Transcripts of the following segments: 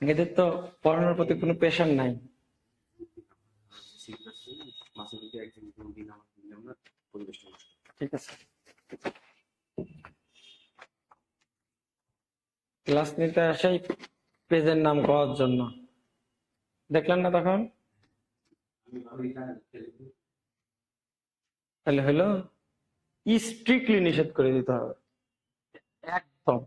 এদের তো পড়ানোর প্রতি কোনো প্রেশার নাই। ঠিক আছে, ক্লাস নিতে আসাই পেজের নাম করার জন্য, দেখলেন না তখন? তাহলে হলো স্ট্রিক্টলি নিষেধ করে দিতে হবে একদম।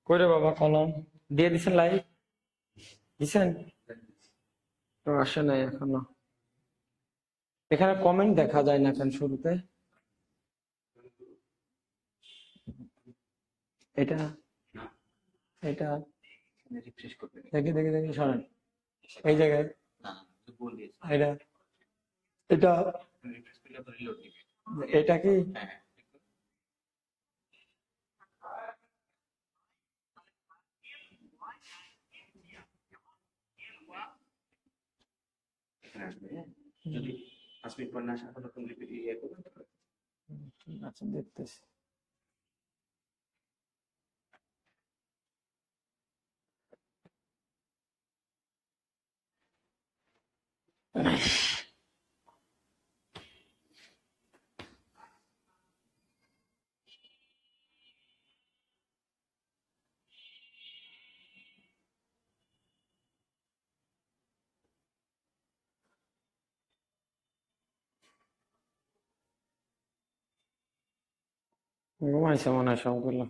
কইরে বাবা কলম দিয়ে দিছেন? লাইভ দিছেন? তো আসে নাই এখনো। এখানে কমেন্ট দেখা যায় না কেন শুরুতে? এটা এটা দেখি দেখি দেখি, সরেন এই জায়গায়। এটা এটা এটা কি? আচ্ছা দেখতেছি। ঘুমাইছে মনে হয় সবগুলো।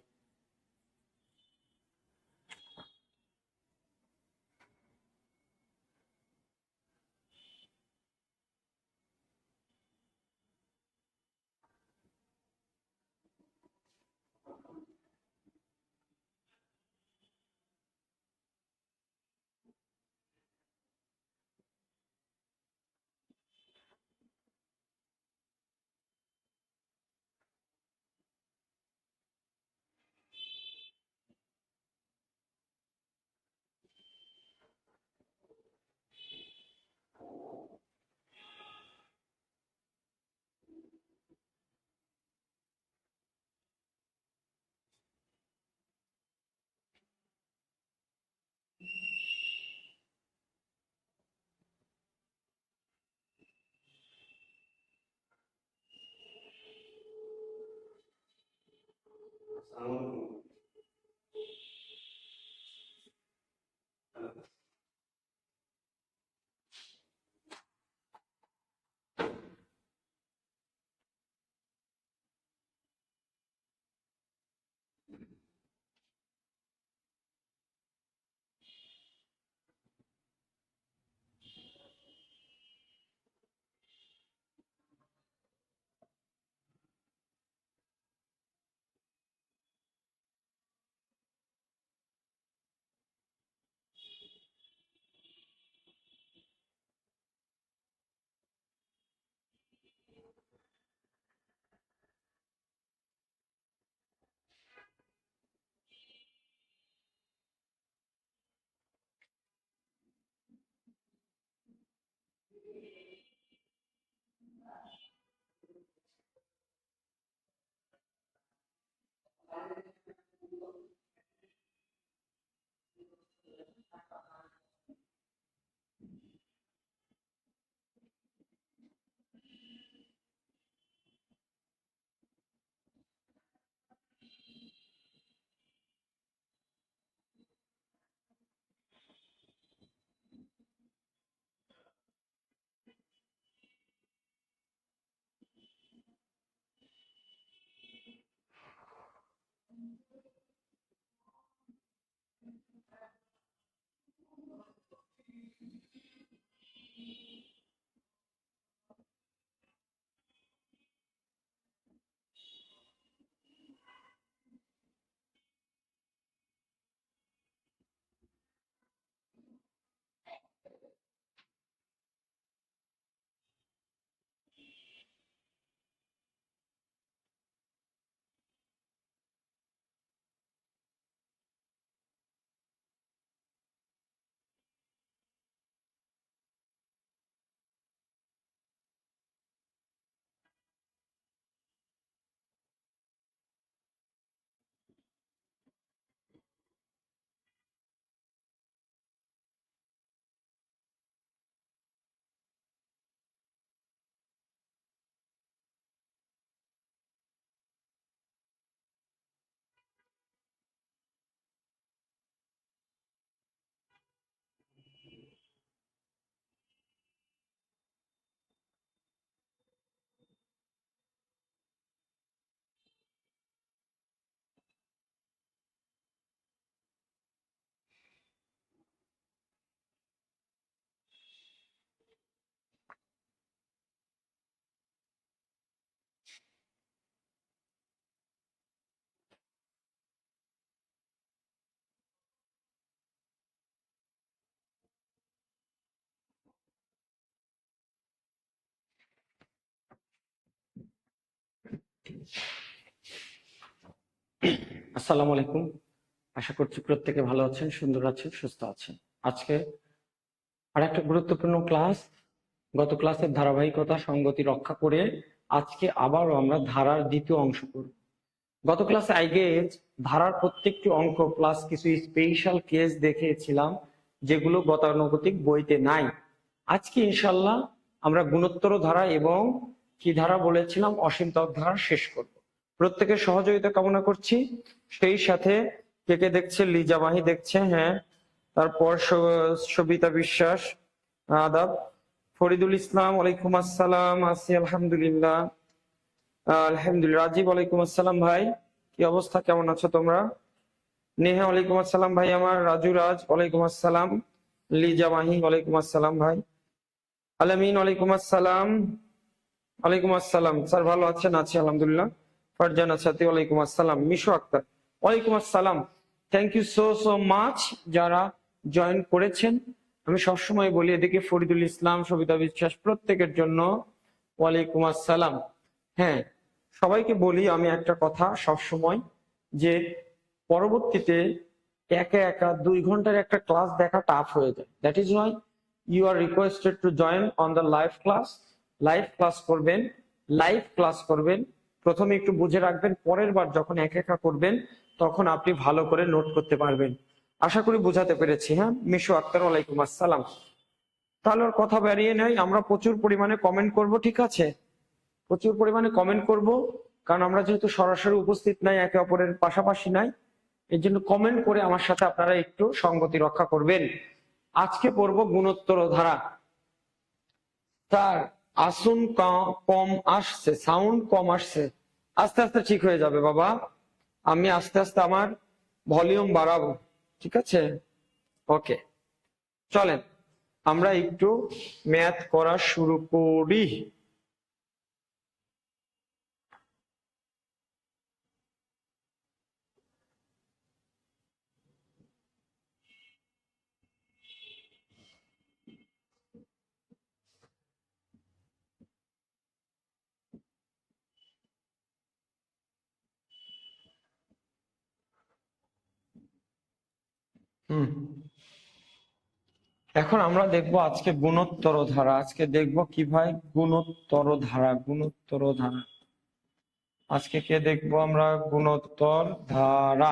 আসসালামু আলাইকুম। আশা করছি প্রত্যেকে ভালো আছেন, সুন্দর আছেন, সুস্থ আছেন। আজকে আরেকটা গুরুত্বপূর্ণ ক্লাস। গত ক্লাসের ধারাবাহিকতা সঙ্গতি রক্ষা করে আজকে আবারও আমরা ধারার দ্বিতীয় অংশ করব। গত ক্লাসে আইগেজ ধারার প্রত্যেকটি অঙ্ক প্লাস কিছু স্পেশাল কেস দেখিয়েছিলাম, যেগুলো গতানুগতিক বইতে নাই। আজকে ইনশাল্লাহ আমরা গুণোত্তর ধারা এবং কি ধারা বলেছিলাম, অসীমতক ধারা শেষ করব। প্রত্যেকের সহযোগিতা কামনা করছি। সেই সাথে কে কে দেখছে, লিজা মাহি দেখছে, হ্যাঁ। তারপর সবিতা বিশ্বাস, আদাব। ফরিদুল ইসলাম, ওয়ালাইকুম আসসালাম। আছি আলহামদুলিল্লাহ। আলহামদুলিল্লাহ। রাজীব, ওয়ালাইকুম আসসালাম ভাই, কি অবস্থা, কেমন আছো তোমরা? নেহা, ওয়ালাইকুম আসসালাম ভাই আমার। রাজু রাজ, ওয়ালাইকুম আসসালাম। লিজা মাহি, ওয়ালাইকুম আসসালাম ভাই। আলামিন, ওয়ালাইকুম আসসালাম। ওয়ালাইকুম আসসালাম স্যার, ভালো আছেন? আছি আলহামদুলিল্লাহ। ফারজানা সাথী, ওয়ালাইকুম আসসালাম। মিশু আক্তার, ওয়ালাইকুম আসসালাম। Thank you so so much যারা জয়েন করেছেন। আমি সবসময় বলি, এদিকে ফরিদুল ইসলাম, সবিতা বিশ্বাস, প্রত্যেকের জন্য ওয়ালাইকুম আসসালাম। হ্যাঁ, সবাইকে বলি আমি একটা কথা সবসময়, যে পরবর্তীতে একা একা 2 ঘন্টার একটা ক্লাস দেখা টাফ হয়ে যায়। That is why you are requested to join on the live class. Live class করবেন, লাইভ ক্লাস করবেন। প্রথমে একটু বুঝে রাখবেন, পরের বার যখন একা একা করবেন তখন আপনি ভালো করে নোট করতে পারবেন। আশা করি বোঝাতে পেরেছি। হ্যাঁ, মিশু আক্তার, ওয়ালাইকুম আসসালাম। তাহলে আর কথা বাড়িয়ে নয়, আমরা প্রচুর পরিমাণে কমেন্ট করব, ঠিক আছে? প্রচুর পরিমাণে কমেন্ট করব, কারণ আমরা যেহেতু সরাসরি উপস্থিত নাই, একে অপরের পাশাপাশি নাই, এর জন্য কমেন্ট করে আমার সাথে আপনারা একটু সঙ্গতি রক্ষা করবেন। আজকে পড়ব গুণোত্তর ধারা। তার আসুন কম আসছে, সাউন্ড কম আসছে, আস্তে আস্তে ঠিক হয়ে যাবে বাবা। আমি আস্তে আস্তে আমার ভলিউম বাড়াবো, ঠিক আছে? ওকে, চলেন আমরা একটু ম্যাথ করা শুরু করি। এখন আমরা দেখব আজকে গুণোত্তর ধারা। আজকে দেখব কি ভাই, গুণোত্তর ধারা। গুণোত্তর ধারা আজকে কে দেখবো আমরা? গুণোত্তর ধারা।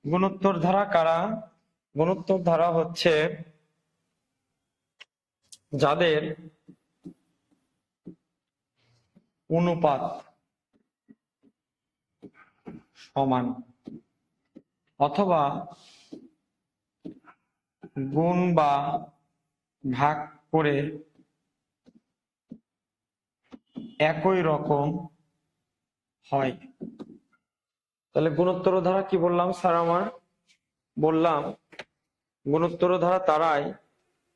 গুণোত্তর ধারা কারা? গুণোত্তর ধারা হচ্ছে যাদের অনুপাত সমান অথবা গুণ বা ভাগ করে একই রকম হয়। তাহলে গুণোত্তর ধারা কি বললাম স্যার? আমার বললাম গুণোত্তর ধারা তারাই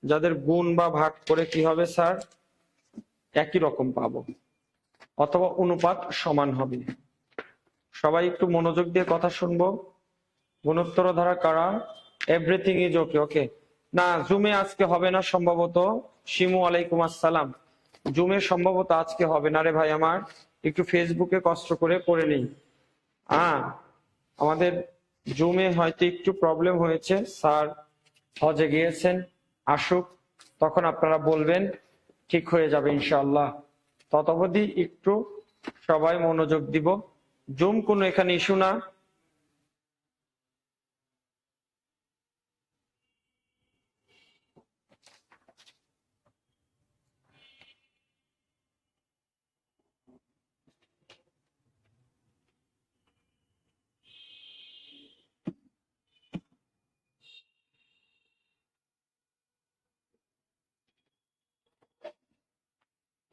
যাদের গুণ বা ভাগ করে কি হবে স্যার? একই রকম পাবো অথবা অনুপাত সমান হবে। সবাই একটু মনোযোগ দিয়ে কথা শুনবো। গুণোত্তর ধারা কারা? Everything is okay. ওকে না, জুমে আজকে হবে না সম্ভবত। শিমু, আলাইকুম আসসালাম। জুমে সম্ভবত আজকে হবে না রে ভাই আমার, একটু ফেসবুকে কষ্ট করে পড়ে নিই। আমাদের জুমে হয়তো একটু প্রবলেম হয়েছে, স্যার হজে গিয়েছেন, আসুক তখন আপনারা বলবেন, ঠিক হয়ে যাবে ইনশাআল্লাহ। ততবধি একটু সবাই মনোযোগ দিব। জুম কোনো এখানে ইস্যু না।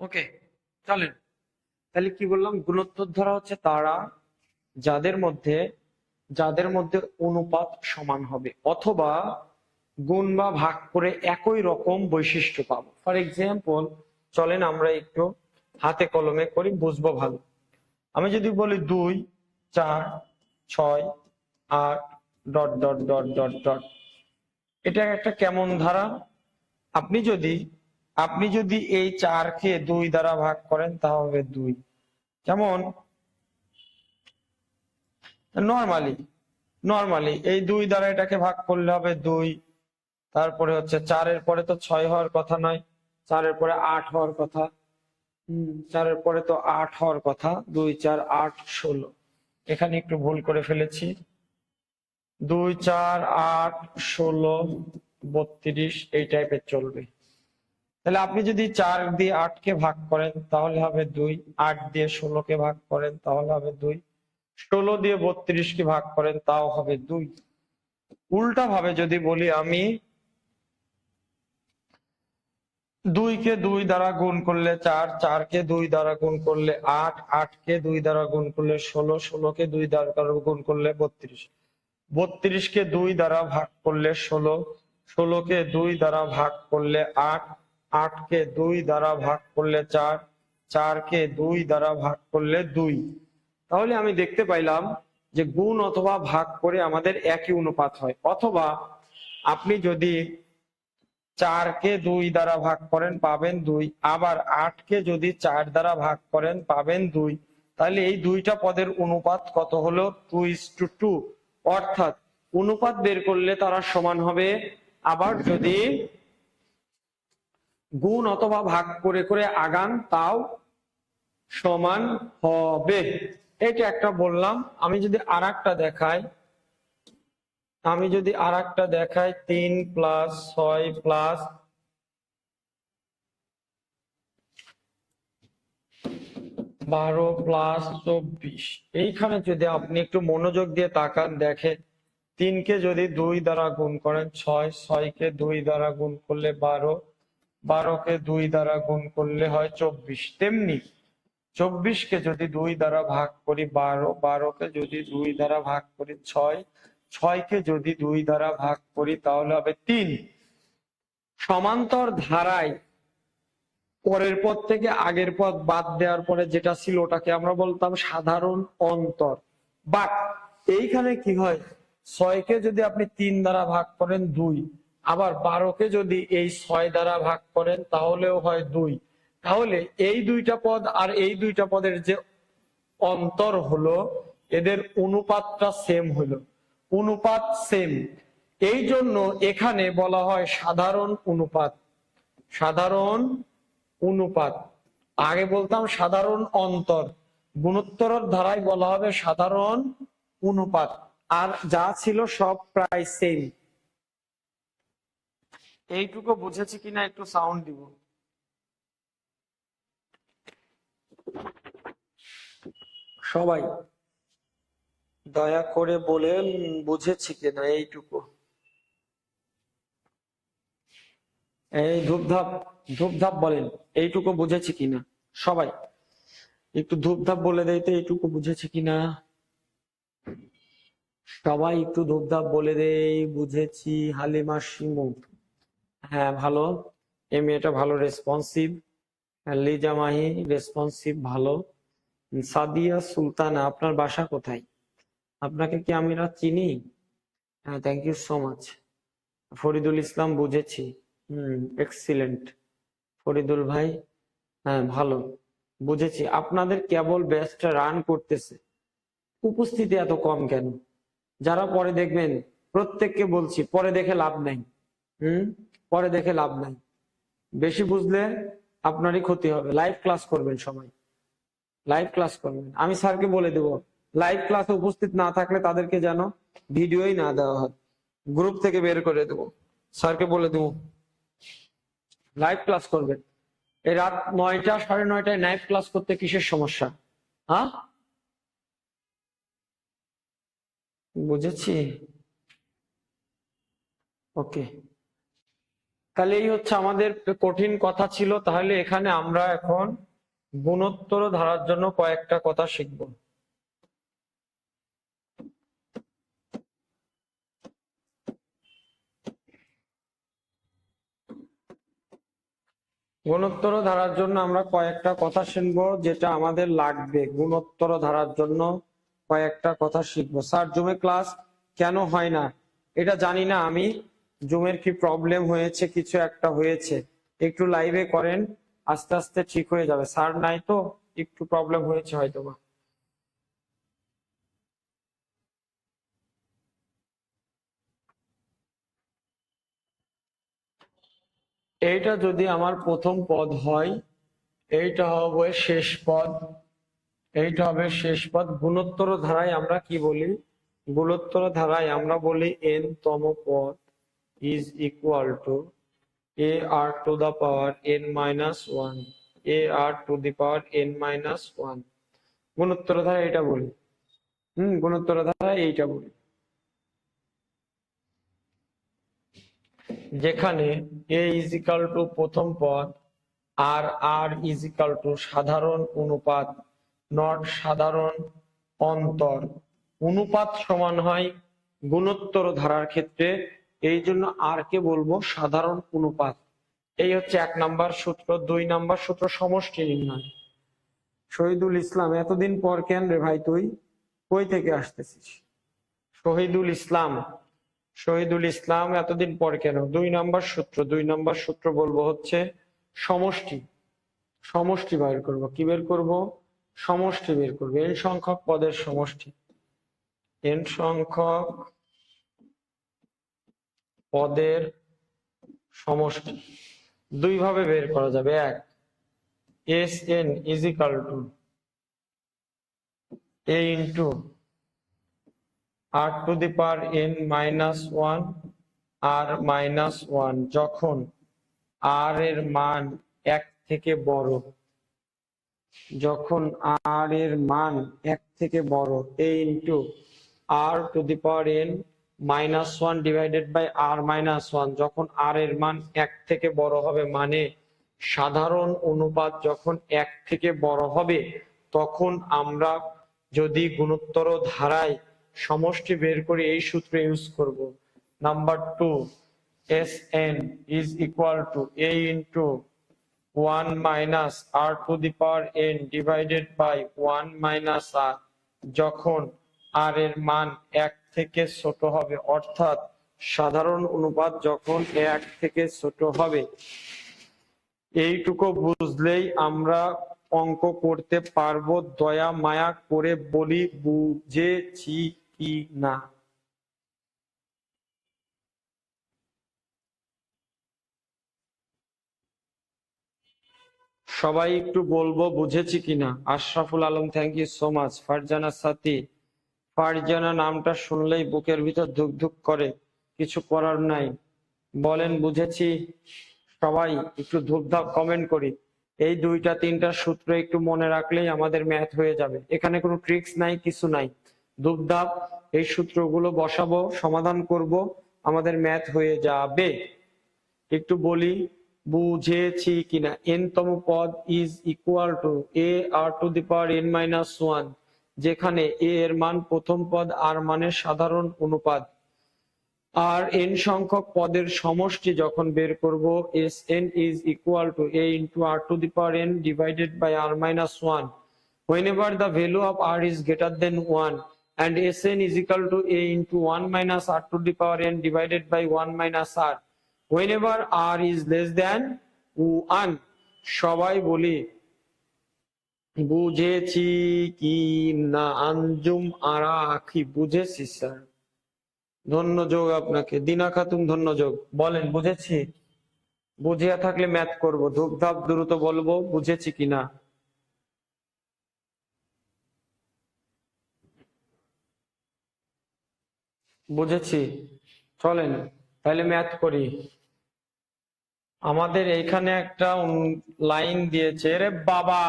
ওকে, চলেন তাহলে কি বললাম? গুণোত্তর ধারা হচ্ছে তারা যাদের মধ্যে অনুপাত সমান হবে অথবা গুণ বা ভাগ করে একই রকম বৈশিষ্ট্য পাবো। ফর এক্সাম্পল, চলেন আমরা একটু হাতে কলমে করি, বুঝবো ভালো। আমি যদি বলি 2, 4, 6, 8 dot dot dot dot dot, এটা একটা কেমন ধারা? আপনি যদি এই 4কে 2 দ্বারা ভাগ করেন তা হবে 2। যেমন নর্মালি নর্মালি এই 2 দ্বারা এটাকে ভাগ করলে হবে 2। তারপরে হচ্ছে 4-এর পরে তো 6 হওয়ার কথা নয়, 4-এর পরে 8 হওয়ার কথা। 4-এর পরে তো 8 হওয়ার কথা, 2 4 8 16। এখানে একটু ভুল করে ফেলেছি। 2 4 8 16 32 এই টাইপের চলবে। তাহলে আপনি যদি 4 দিয়ে 8 কে ভাগ করেন তাহলে হবে 2, 8 দিয়ে 16 কে ভাগ করেন তাহলে হবে 2, 16 দিয়ে 32 কে ভাগ করেন তাও হবে 2। উল্টা ভাবে যদি বলি আমি, 2 কে 2 দ্বারা গুণ করলে 4, 4 কে 2 দ্বারা গুণ করলে 8, 8 কে 2 দ্বারা গুণ করলে 16, 16 কে 2 দ্বারা গুণ করলে 32, 32 কে 2 দ্বারা ভাগ করলে 16, 16 কে 2 দ্বারা ভাগ করলে 8, 8 কে 2 দ্বারা ভাগ করলে 4, 4 কে 2 দ্বারা ভাগ করলে 2। তাহলে আমি দেখতে পাইলাম যে গুণ অথবা ভাগ করে আমাদের একই অনুপাত হয়। অথবা আপনি যদি 4 কে 2 দ্বারা ভাগ করেন পাবেন 2, আবার 8 কে যদি 4 দ্বারা ভাগ করেন পাবেন 2। তাহলে এই দুইটা পদের অনুপাত কত হলো? 2:2। অর্থাৎ অনুপাত বের করলে তারা সমান হবে। আবার যদি গুণ অথবা ভাগ করে করে আগান তাও সমান হবে। এটা একটা বললাম। আমি যদি আরেকটা দেখাই, 3 + 6 + 12 + 24, এইখানে যদি আপনি একটু মনোযোগ দিয়ে তাকান দেখেন, 3 কে যদি 2 দ্বারা গুণ করেন 6, 6 কে 2 দ্বারা গুণ করলে 12, 12 কে 2 দ্বারা গুণ করলে হয় 24। তেমনি 24 কে যদি 2 দ্বারা ভাগ করি 12, 12 কে যদি 2 দ্বারা ভাগ করি 6, 6 কে যদি 2 দ্বারা ভাগ করি তাহলে হবে 3। সমান্তর ধারায় পরের পদ থেকে আগের পদ বাদ দেওয়ার পরে যেটা ছিল ওটাকে আমরা বলতাম সাধারণ অন্তর। বাট এইখানে কি হয়, 6 কে যদি আপনি 3 দ্বারা ভাগ করেন 2, আবার 12 কে যদি এই 6 দ্বারা ভাগ করেন তাহলেও হয় 2। তাহলে এই দুইটা পদ আর এই দুইটা পদের যে অন্তর হলো, এদের অনুপাতটা সেম হলো, অনুপাত সেম। এই জন্য এখানে বলা হয় সাধারণ অনুপাত। সাধারণ অনুপাত, আগে বলতাম সাধারণ অন্তর, গুণোত্তরের ধারায় বলা হবে সাধারণ অনুপাত। আর যা ছিল সব প্রায় সেম। এইটুকু বুঝেছি কিনা একটু সাউন্ড দিব। সবাই দয়া করে বলেন বুঝেছি কিনা এইটুকু। এই ধূপধাপ ধূপধাপ বলেন এইটুকু বুঝেছি কিনা। সবাই একটু ধূপধাপ বলে দেয় তো এইটুকু বুঝেছি কিনা। সবাই একটু ধূপধাপ বলে দেই বুঝেছি। হালিমা শিমু, হ্যাঁ ভালো। এই মেয়েটা ভালো রেসপন্সিভ। লিজা মাহি রেসপন্সিভ ভালো। সাদিয়া সুলতানা, আপনার বাসা কোথায়? আপনাকে কি আমরা চিনি? হ্যাঁ, thank you so much. Faridul Islam, বুঝেছি। এক্সিলেন্ট ফরিদুল ভাই, হ্যাঁ ভালো বুঝেছি। আপনাদের কেবল ব্যাচটা রান করতেছে, উপস্থিতি এত কম কেন? যারা পরে দেখবেন, প্রত্যেককে বলছি পরে দেখে লাভ নাই। পরে দেখে লাভ নাই, বেশি বুঝলে আপনারই ক্ষতি হবে। লাইভ ক্লাস করবেন সবাই, লাইভ ক্লাস করবেন। আমি স্যারকে বলে দেবো লাইভ ক্লাসে উপস্থিত না থাকলে তাদেরকে যেন ভিডিওই না দেওয়া হয়, গ্রুপ থেকে বের করে দেবো। স্যারকে বলে দেবো লাইভ ক্লাস করবেন। এই রাত 9টা 9:30টায় লাইভ ক্লাস করতে কিসের সমস্যা? হ্যাঁ বুঝেছি। ওকে, তাহলে এই হচ্ছে আমাদের কঠিন কথা ছিল। তাহলে এখানে আমরা এখন গুণোত্তর ধারার জন্য কয়েকটা কথা শিখব। গুণোত্তর ধারার জন্য আমরা কয়েকটা কথা শিখবো, যেটা আমাদের লাগবে। গুণোত্তর ধারার জন্য কয়েকটা কথা শিখবো। স্যার জুমে ক্লাস কেন হয় না? এটা জানি না আমি, জুমের কি প্রবলেম হয়েছে, কিছু একটা হয়েছে। একটু লাইভে করেন, আস্তে আস্তে ঠিক হয়ে যাবে। স্যার নাই তো, একটু প্রবলেম হয়েছে হয়তো বা। এইটা যদি আমার প্রথম পদ হয়, এইটা হবে শেষ পদ, এইটা হবে শেষ পদ। গুণোত্তর ধারায় আমরা কি বলি? গুণোত্তর ধারায় আমরা বলি n তম পদ is equal to ar to the power n minus 1, ar to the power n minus 1। গুণোত্তর ধারায় এটা বলি, গুণোত্তর ধারায় এইটা বলি, যেখানে a is equal to প্রথম পদ আর r is equal to সাধারণ অনুপাত, নট সাধারণ অন্তর। অনুপাত সমান হয় গুণোত্তর ধারার ক্ষেত্রে, এই জন্য আর কে বলবো সাধারণ অনুপাত। এই হচ্ছে 1 নাম্বার সূত্র। 2 নাম্বার সূত্র সমষ্টি নির্ণয়। শহীদুল ইসলাম, এতদিন পর কেন রে ভাই, তুই কই থেকে আসতেছিস? শহীদুল ইসলাম, শহীদুল ইসলাম এতদিন পর কেন? 2 নাম্বার সূত্র। 2 নাম্বার সূত্র বলবো হচ্ছে সমষ্টি। সমষ্টি বের করব। কি বের করব? সমষ্টি বের করব। n সংখ্যক পদের সমষ্টি, n সংখ্যক পদের সমষ্টি দুই ভাবে বের করা যাবে। এক, Sn is equal to a into r to the power n minus 1 r minus 1, যখন r এর মান 1 থেকে বড়, যখন r এর মান 1 থেকে বড়, a into r to the power n minus 1 divided by r minus 1, যখন r এর মান 1 থেকে বড় হবে, মানে সাধারণ অনুপাত যখন 1 থেকে বড় হবে, তখন আমরা যদি গুণোত্তর ধারায় সমষ্টি বের করে এই সূত্র ইউজ করব। Number 2, Sn is equal to a into 1 minus r to the power n divided by 1 minus r, যখন r এর মান 1 থেকে ছোট হবে, অর্থাৎ সাধারণ অনুপাত যখন 1 থেকে ছোট হবে। এইটুকু বুঝলেই আমরা অঙ্ক করতে পারবো। দয়া মায়া করে বলি, বুঝেছি কি না? সবাই একটু বলবো বুঝেছি কিনা। Ashraful Alam, thank you so much. Farzana Sathi, Farzana নামটা শুনলেই বুকের ভিতর ধুক ধুক করে, কিছু করার নাই। বলেন বুঝেছি। সবাই একটু ধূপধাপ কমেন্ট করি। এই 2টা 3টা সূত্র একটু মনে রাখলেই আমাদের ম্যাথ হয়ে যাবে। এখানে কোনো ট্রিক্স নাই, কিছু নাই। ধূপধাপ এই সূত্রগুলো বসাবো, সমাধান করব, আমাদের ম্যাথ হয়ে যাবে। একটু বলি বুঝেছি কিনা। n তম পদ is equal to a r to the power n minus 1, যেখানে a এর মান প্রথম পদ আর মানের সাধারণ অনুপাত। আর n সংখ্যক পদের সমষ্টি যখন বের করব, Sn is equal to a into r to the power n divided by r minus 1, whenever the value of r is greater than 1 and Sn is equal to a into 1 minus r to the power n divided by 1 minus r, whenever r is less than 1। সবাই বলি বুঝেছি কি না। আঞ্জুম আরা আখি, বুঝেছি sir, ধন্যযোগ আপনাকে। দিনা খাতুন, ধন্যযোগ। বলেন বুঝেছি। বুঝিয়া থাকলে ম্যাথ করব। ধূপধাপ দ্রুত বলবো বুঝেছি কিনা। বুঝেছি, চলেন তাহলে ম্যাথ করি। আমাদের এইখানে একটা লাইন দিয়েছে। রে বাবা,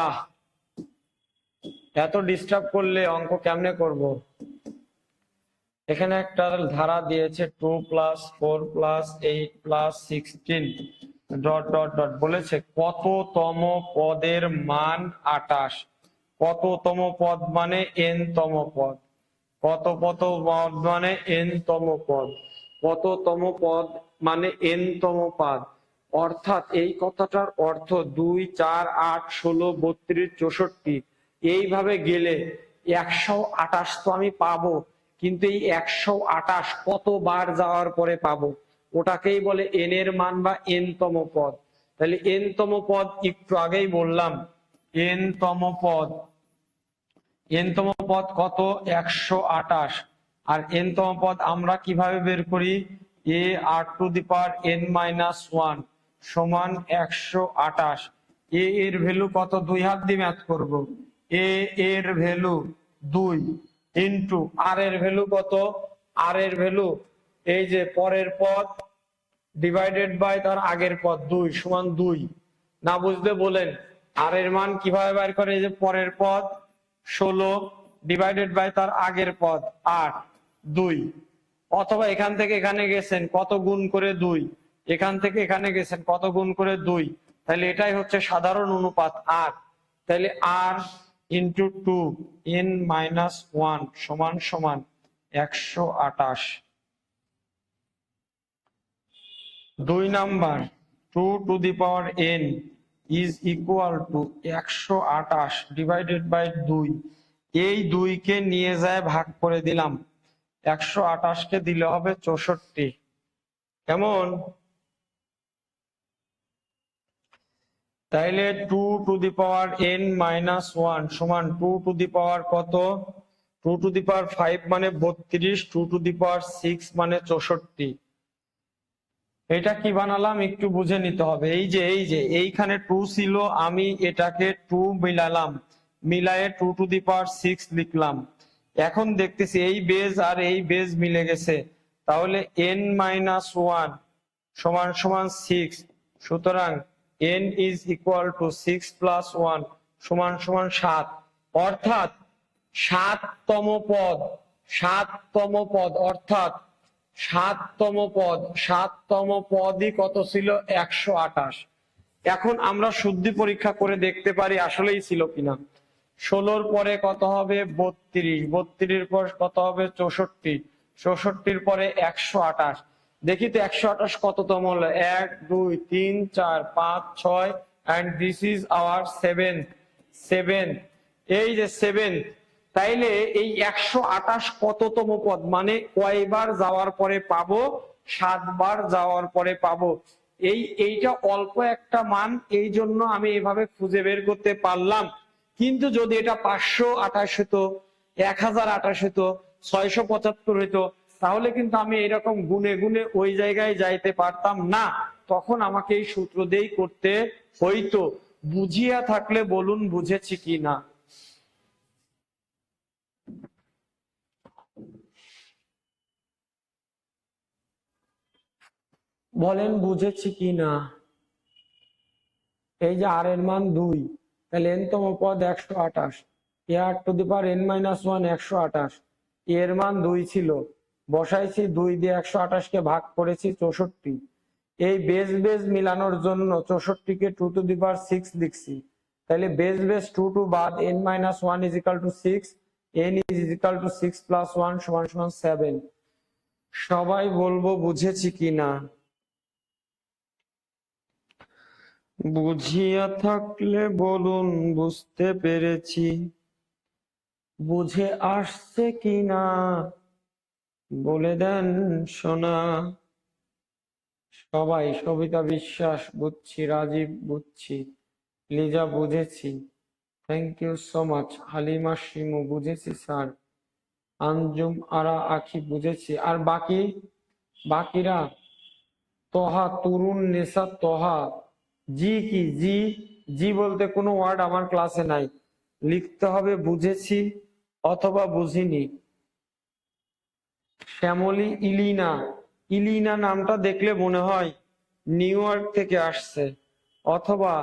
এত ডিস্টার্ব করলে অঙ্ক কেমনে করব? এখানে একটা ধারা দিয়েছে 2 + 4 + 8 + 16 ডট ডট ডট, বলেছে কততম পদের মান 28। কততম পদ মানে n তম পদ। কত পদ মানে n তম পদ। কততম পদ মানে n তম পদ। অর্থাৎ এই কথাটার অর্থ 2, 4, 8, 16, 32, 64 এইভাবে গেলে 128 তো আমি পাবো, কিন্তু এই 128 কতবার যাওয়ার পরে পাবো, ওটাকেই বলে n এর মান বা n তম পদ। তাহলে n তম পদ একটু আগেই বললাম, n তম পদ, n তম পদ কত? 128। আর n তম পদ আমরা কিভাবে বের করি? a r to the power n minus 1 সমান 128। এ এর ভ্যালু কত, 2 হাত দিয়ে ম্যাথ করব। এ এর ভ্যালু 2 ইন্টু আর এর ভ্যালু কত, আর এর ভ্যালু এই যে পরের পদ ডিভাইডেড বাই তার আগের পদ 2 সমান 2। না বুঝলে বলেন আর এর মান কিভাবে বের করে, এই যে পরের পদ 16 ডিভাইডেড বাই তার আগের পদ 8 2। অথবা এখান থেকে এখানে গেছেন কত গুণ করে 2, এখান থেকে এখানে গেছেন কত গুণ করে 2, তাহলে এটাই হচ্ছে সাধারণ অনুপাত আর। তাহলে আর ইন্টু 2 n মাইনাস 1 সমান সমান 128। 2 number 2 to the power n is equal to 128 divided by 2। এই 2 কে নিয়ে যায় ভাগ করে দিলাম, 128 কে দিলে হবে 64। কেমন? তাইলে 2 to the power n minus 1 সমান 2 টু দি পাওয়ার কত, 2 টু দি পাওয়ার 5 মানে 32, 2 টু দি পাওয়ার 6 মানে 64। এটা কি বানালাম একটু বুঝে নিতে হবে। এই যে এইখানে 2 ছিল, আমি এটাকে 2 মিলালাম, মিলায়ে 2 টু দি পাওয়ার 6 লিখলাম। এখন দেখতেছি এই বেজ আর এই বেজ মিলে গেছে, তাহলে n মাইনাস 1 সমান সমান 6। সুতরাং n is equal two 6 plus 1 সমান সমান 7। অর্থাৎ 7তম পদ, 7তম পদ অর্থাৎ 7তম পদই কত ছিল, 128। এখন আমরা শুদ্ধি পরীক্ষা করে দেখতে পারি আসলেই ছিল কিনা। 16 পরে কত হবে 32, 32 পর কত হবে 64, 64 পরে 128। দেখি তো 128 কততম হলো, 1 2 3 4 5 6 and this is our 7। এই যে 7, তাইলে এই 128 কততম পদ, মানে কয়বার যাওয়ার পরে পাবো, 7 বার যাওয়ার পরে পাবো। এইটা অল্প একটা মান, এই জন্য আমি এভাবে খুঁজে বের করতে পারলাম। কিন্তু যদি এটা 528 হতো, 1028 হতো, 675 হতো, তাহলে কিন্তু আমি এরকম গুনে গুনে ওই জায়গায় যাইতে পারতাম না। তখন আমাকে এই সূত্র দিয়েই করতে হইতো। বুঝিয়া থাকলে বলুন বুঝেছি কি না। বলেন বুঝেছি কি না। এই যে আর এর মান 2, তাহলে n তম পদ 128, r to the power n minus 1 128, এর মান 2 ছিল, বসাইছি 2 দিয়ে 128 কে ভাগ করেছি 64। এই বেজ বেজ মিলানোর জন্য 64 কে 2 টু দি পাওয়ার 6 লিখছি। তাহলে বেজ বেজ 2 টু বাদ n minus 1 is equal two 6, n is equal two 6 plus 1 সমান সমান 7। সবাই বলবো বুঝেছি কিনা। বুঝিয়া থাকলে বলুন বুঝতে পেরেছি, বুঝে আসছে কিনা বলে দেন সোনা। সবাই, সবিতা বিশ্বাস বুঝছি, রাজীব বুঝছি, লিজা বুঝেছি, thank you so much, Halima Shimu বুঝেছি স্যার, আঞ্জুম আরা আখি বুঝেছি। আর বাকিরা তোহা, তরুণ নেশা, তোহা, জি কি জি, জি বলতে কোনো ওয়ার্ড আমার ক্লাসে নাই, লিখতে হবে বুঝেছি অথবা বুঝিনি। শ্যামলী, ইলিনা, ইলিনা নামটা দেখলে মনে হয় নিউ ইয়র্ক থেকে আসছে অথবা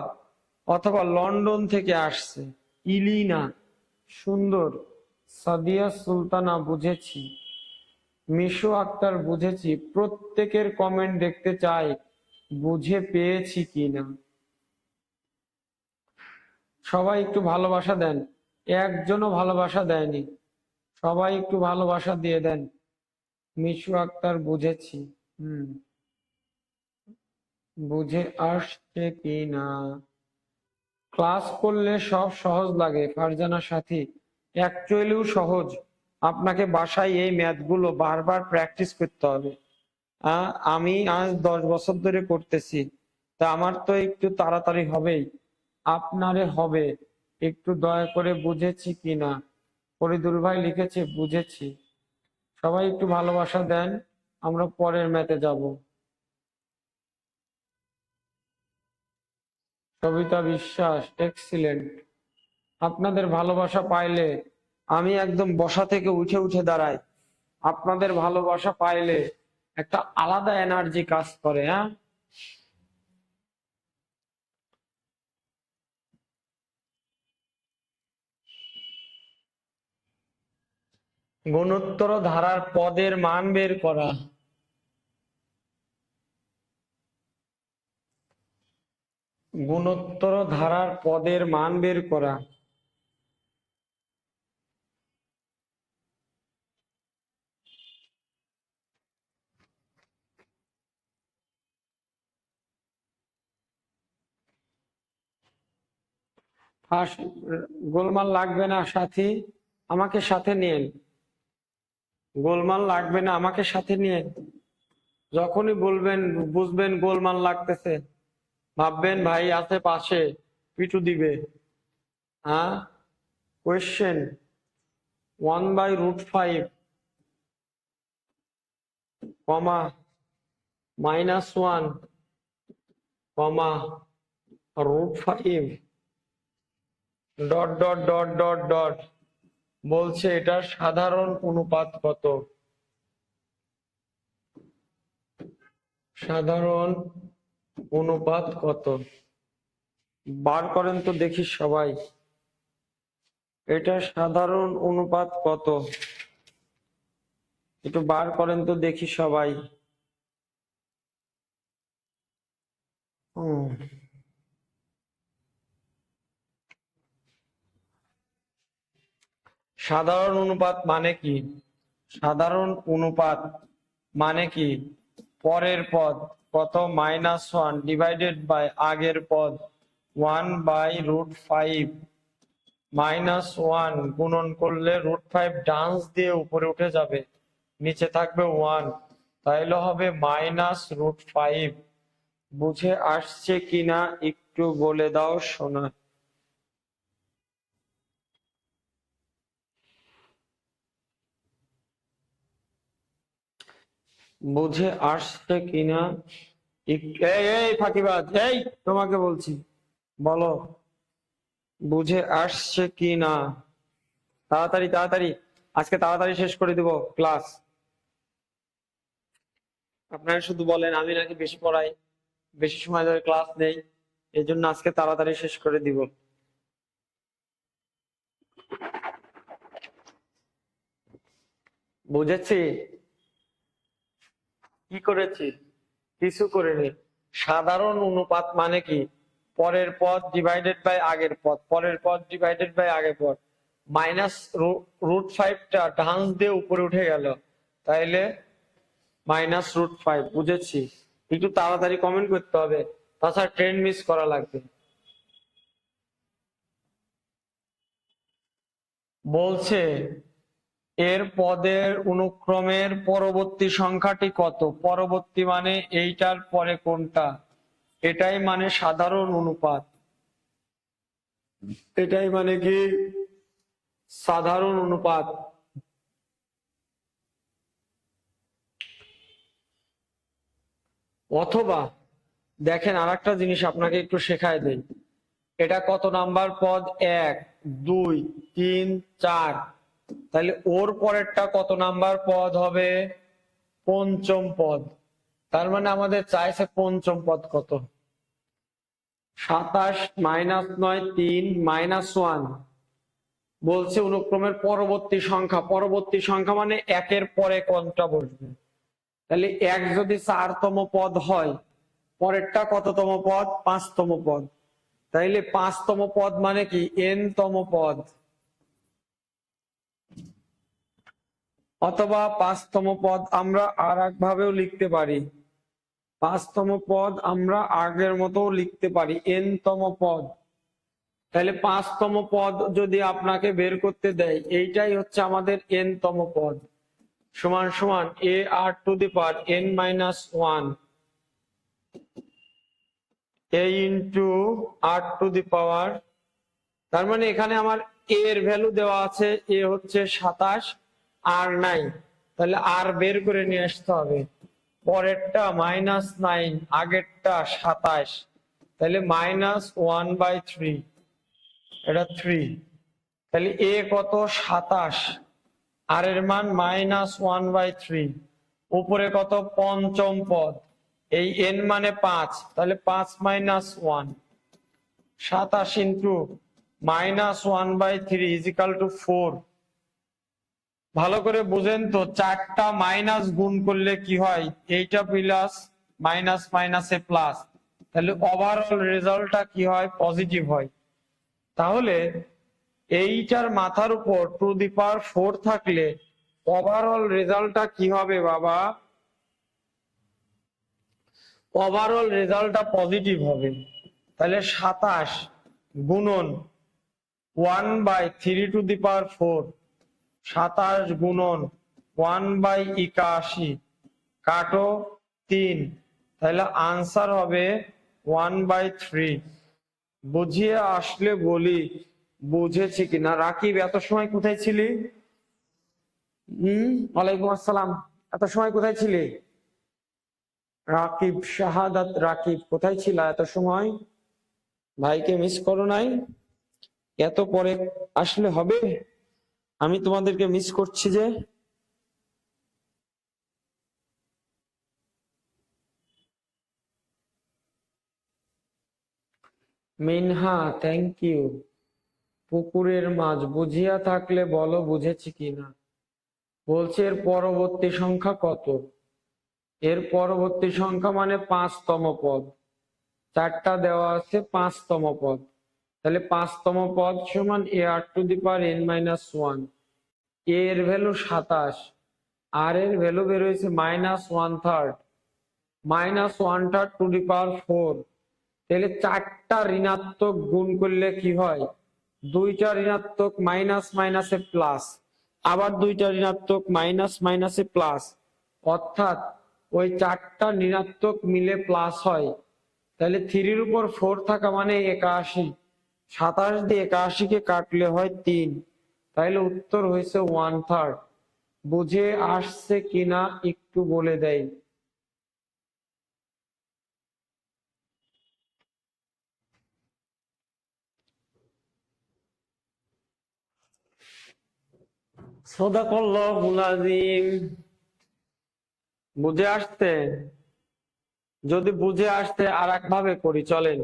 অথবা লন্ডন থেকে আসছে। ইলিনা, সুন্দর। সাদিয়া সুলতানা বুঝেছি, মিশু আক্তার বুঝেছি। প্রত্যেকের কমেন্ট দেখতে চাই বুঝে পেয়েছি কিনা। সবাই একটু ভালোবাসা দেন, একজনও ভালোবাসা দেয়নি, সবাই একটু ভালোবাসা দিয়ে দেন। মিশু আক্তার বুঝেছি, বুঝে আসছে কিনা। ক্লাস করলে সব সহজ লাগে ফারজানা সাথী, অ্যাকচুয়ালিও সহজ। আপনাকে বাসায় এই ম্যাথ গুলো বারবার প্র্যাকটিস করতে হবে। আমি আজ 10 বছর ধরে করতেছি, তা আমার তো একটু তাড়াতাড়ি হবেই, আপনারে হবে। একটু দয়া করে বুঝেছি কিনা। ফরিদুল ভাই লিখেছে বুঝেছি। সবাই একটু ভালোবাসা দেন, আমরা পরের ম্যাথে যাব। সবিতা বিশ্বাস, এক্সিলেন্ট। আপনাদের ভালোবাসা পাইলে আমি একদম বসা থেকে উঠে উঠে দাঁড়াই। আপনাদের ভালোবাসা পাইলে একটা আলাদা এনার্জি কাজ করে। হ্যাঁ, গুণোত্তর ধারার পদের মান বের করা। গুণোত্তর ধারার পদের মান বের করা। ফার্স্ট, গোলমাল লাগবে না সাথী, আমাকে সাথে নিয়েন। গোলমাল লাগবে না, আমাকে সাথে নিয়ে যখনই বলবেন, বুঝবেন গোলমাল লাগতেছে, ভাববেন ভাই আছে পাশে, পিটু দিবে। হ্যাঁ, কোয়েশ্চেন 1/√5 কমা -1 কমা √5 dot dot dot dot dot বলছে এটার সাধারণ অনুপাত কত। সাধারণ অনুপাত কত বার করেন তো দেখি সবাই। এটা সাধারণ অনুপাত কত একটু বার করেন তো দেখি সবাই। সাধারণ অনুপাত মানে কি? সাধারণ অনুপাত মানে কি? পরের পদ কত -1 ডিভাইডেড বাই আগের পদ 1/√5 -1 গুণন করলে √5 ডান্স দিয়ে উপরে উঠে যাবে, নিচে থাকবে 1, তাইলে হবে -√5। বুঝে আসছে কিনা একটু বলে দাও শোনা। বুঝে আসছে কিনা এই ফাঁকিবাজ, এই তোমাকে বলছি, বলো বুঝে আসছে কিনা। তাড়াতাড়ি তাড়াতাড়ি, আজকে তাড়াতাড়ি শেষ করে দিব ক্লাস। আপনারা শুধু বলেন আমি নাকি বেশি পড়াই, বেশি সময় ধরে ক্লাস নেই, এই জন্য আজকে তাড়াতাড়ি শেষ করে দিব। বুঝেছি? কি করেছি? কিছু করিনি। সাধারণ অনুপাত মানে কি? পরের পদ ডিভাইডেড বাই আগের পদ, পরের পদ ডিভাইডেড বাই আগের পদ। -√5টা ডান দিয়ে উপরে উঠে গেল, তাইলে -√5। বুঝেছি? একটু তাড়াতাড়ি কমেন্ট করতে হবে, তাছাড়া ট্রেন মিস করা লাগবে। বলছে এর পদের অনুক্রমের পরবর্তী সংখ্যাটি কত? পরবর্তী মানে এইটার পরে কোনটা, এটাই মানে সাধারণ অনুপাত। এটাই মানে কি সাধারণ অনুপাত। অথবা দেখেন আরেকটা জিনিস আপনাকে একটু শেখায় দেই, এটা কত নাম্বার পদ? 1 2 3 4, তাহলে ওর পরেরটা কত নাম্বার পদ হবে? পঞ্চম পদ। তার মানে আমাদের চাইছে পঞ্চম পদ কত? 27 -9 3 -1 বলছে অনুক্রমের পরবর্তী সংখ্যা। পরবর্তী সংখ্যা মানে একের পরে কোনটা বসবে। তাহলে 1 যদি 4তম পদ হয়, পরেরটা কততম পদ? 5তম পদ। তাইলে 5তম পদ মানে কি n-তম পদ। অথবা 5তম পদ আমরা আর এক ভাবেও লিখতে পারি, 5তম পদ আমরা আগের মতো লিখতে পারি n-তম পদ। তাহলে 5তম পদ যদি আপনাকে বের করতে দেয়, এইটাই হচ্ছে আমাদের n-তম পদ, সমান সমান ar⁴n-1 a ইন্টু r⁴। তার মানে এখানে আমার a এর ভ্যালু দেওয়া আছে, a হচ্ছে 27, আর নাই, তাহলে আর বের করে নিয়ে আসতে হবে। পরেরটা -9, আগেরটা 27, তাহলে -1/3, এটা 3। তাহলে এ কত? 27, আর এর মান -1/3। উপরে কত? পঞ্চম পদ, এই n মানে 5, তাহলে 5 - 1, 27 ইন্টু -1/3 = 4। ভালো করে বুঝেন তো, চারটা মাইনাস গুণ করলে কি হয়? এইটা প্লাস মাইনাস মাইনাসে প্লাস, তাহলে ওভারঅল রেজাল্টটা কি হয়? পজিটিভ হয়। তাহলে এইটার মাথার উপর 2^4 থাকলে ওভারঅল রেজাল্টটা কি হবে বাবা? ওভারঅল রেজাল্টটা পজিটিভ হবে। তাহলে 27 গুণন 1/3^4, 27 গুণন 1/81, কাটো 3, তাহলে আনসার হবে 1/3। বুঝিয়ে আসলে বলি বুঝেছি কিনা। রাকিব, এত সময় কোথায় ছিলি? ওয়ালাইকুম আসসালাম। এত সময় কোথায় ছিলি? রাকিব, শাহাদাত রাকিব, কোথায় ছিল এত সময়? ভাইকে মিস করো নাই? এত পরে আসলে হবে? আমি তোমাদেরকে মিস করছি যে। মিনহা, থ্যাংক ইউ। পুকুরের মাছ বুঝিয়া থাকলে বলো বুঝেছি কিনা। বলছে এর পরবর্তী সংখ্যা কত? এর পরবর্তী সংখ্যা মানে 5তম পদ। চারটা দেওয়া আছে, 5তম পদ। তাহলে 5তম পদ সমান ar⁻n-1। এর ভ্যালু 27, আর এর ভ্যালু বের হয়েছে -1/3, -1/3 তাহলে চারটা ঋণাত্মক গুণ করলে কি হয়? দুইটা ঋণাত্মক মাইনাস মাইনাসে প্লাস, আবার দুইটা ঋণাত্মক মাইনাস মাইনাসে প্লাস, অর্থাৎ ওই চারটা ঋণাত্মক মিলে প্লাস হয়। তাহলে 3-র উপর 4 থাকা মানে 81, 27 দিয়ে 81 কে কাটলে হয় 3, তাহলে উত্তর হয়েছে 1/3। বুঝে আসছে কিনা একটু বলে দেয়। সাদাকাল্লাহুল আযীম। বুঝে আসছে? যদি বুঝে আসতে আর একভাবে করি, চলেন।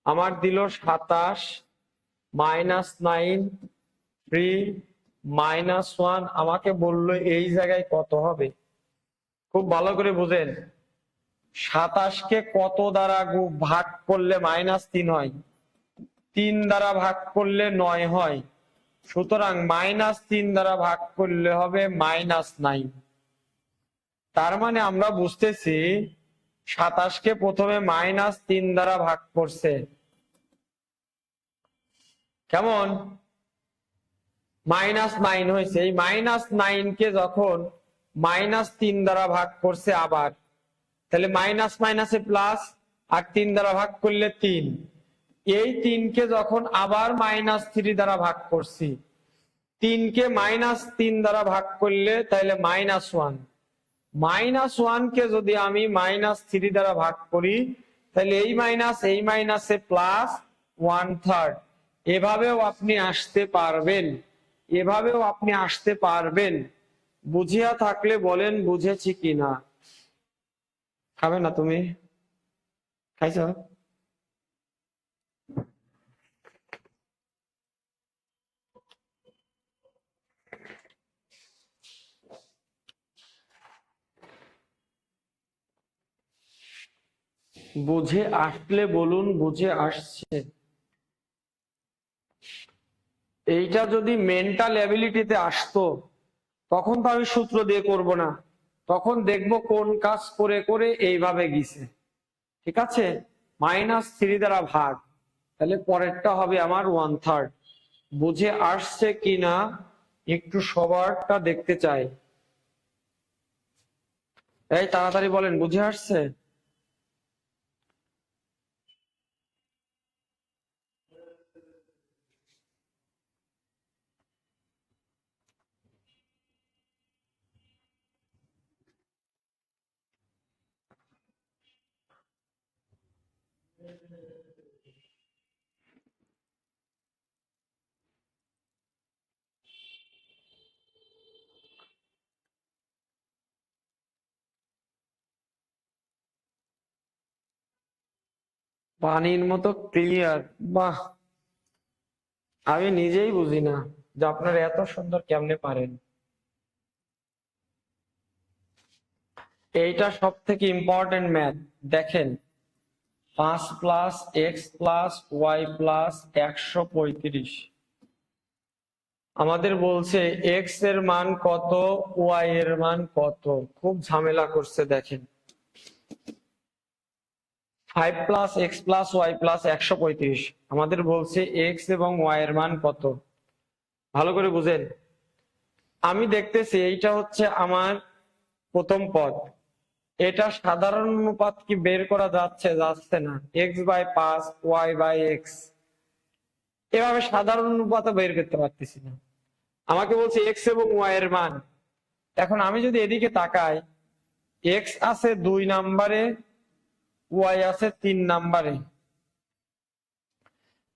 আমার দিল 27 -9 3 -1, আমাকে বললো এই জায়গায় কত হবে। খুব ভালো করে বুঝেন, 27কে কত দ্বারা ভাগ করলে -3 হয়? 3 দ্বারা ভাগ করলে 9 হয়। সুতরাং -3 দ্বারা ভাগ করলে হবে -9। তার মানে আমরা বুঝতেছি 27কে প্রথমে -3 দ্বারা ভাগ করছে। কেমন? -9 হয়েছে। এই -9 কে যখন -3 দ্বারা ভাগ করছে আবার, তাহলে মাইনাস মাইনাসে প্লাস, আর 3 দ্বারা ভাগ করলে 3। এই 3কে যখন আবার -3 দ্বারা ভাগ করছি, 3কে -3 দ্বারা ভাগ করলে তাহলে -1। -1কে যদি আমি -3 দ্বারা ভাগ করি, তাহলে এই মাইনাসে প্লাস 1/3। এভাবেও আপনি আসতে পারবেন, এভাবেও আপনি আসতে পারবেন। বুঝিয়া থাকলে বলেন বুঝেছি কিনা। খাবে না তুমি? খাইছ? বুঝে আসলে বলুন বুঝে আসছে। এইটা যদি মেন্টাল অ্যাবিলিটিতে আসতো, তখন তো আমি সূত্র দিয়ে করব না, তখন দেখব কোন কাজ করে করে এইভাবে গিয়েছে। ঠিক আছে, -3 দ্বারা ভাগ, তাহলে পরেরটা হবে আমার 1/3। বুঝে আসছে কিনা একটু সবারটা দেখতে চাই। এই তাড়াতাড়ি বলেন বুঝে আসছে। পানির মতো ক্লিয়ার, বাহ! আমি নিজেই বুঝি না যে আপনারা এত সুন্দর কেমনে পারেন। এইটা সব থেকে ইম্পর্টেন্ট ম্যাথ। দেখেন, 5+x+y+135। আমাদের বলছে এক্স এর মান কত, ওয়াই এর মান কত। খুব ঝামেলা করছে। দেখেন, 5+x+y+135, আমাদের বলছে এক্স এবং ওয়াই এর মান কত। ভালো করে বুঝেন। আমি দেখতেছি এইটা হচ্ছে আমার প্রথম পদ। এটা সাধারণ অনুপাত কি বের করা যাচ্ছে? যাচ্ছে না। x/5, y/x, এভাবে সাধারণ অনুপাত বের করতে পারতেছি না। আমাকে বলছে এক্স এবং ওয়াই এর মান। এখন আমি যদি এদিকে তাকাই, এক্স আছে 2 নম্বরে, ওয়াই আছে 3 নম্বরে।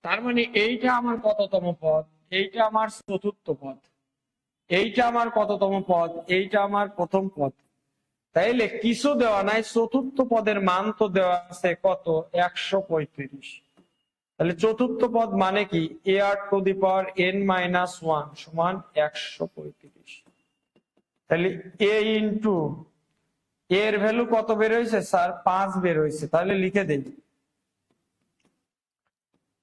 তার মানে এইটা আমার কততম পদ? এইটা আমার চতুর্থ পদ। এইটা আমার কততম পদ? এইটা আমার প্রথম পদ। তাইলে কিছু দেওয়া নাই, চতুর্থ পদের মান তো দেওয়া আছে কত? 135। তাহলে চতুর্থ পদ মানে কি? ar⁴n-1 সমান 135। তাহলে a ইন্টু এর ভ্যালু কত বের হয়েছে স্যার? 5 বের হয়েছে। তাহলে লিখে দেই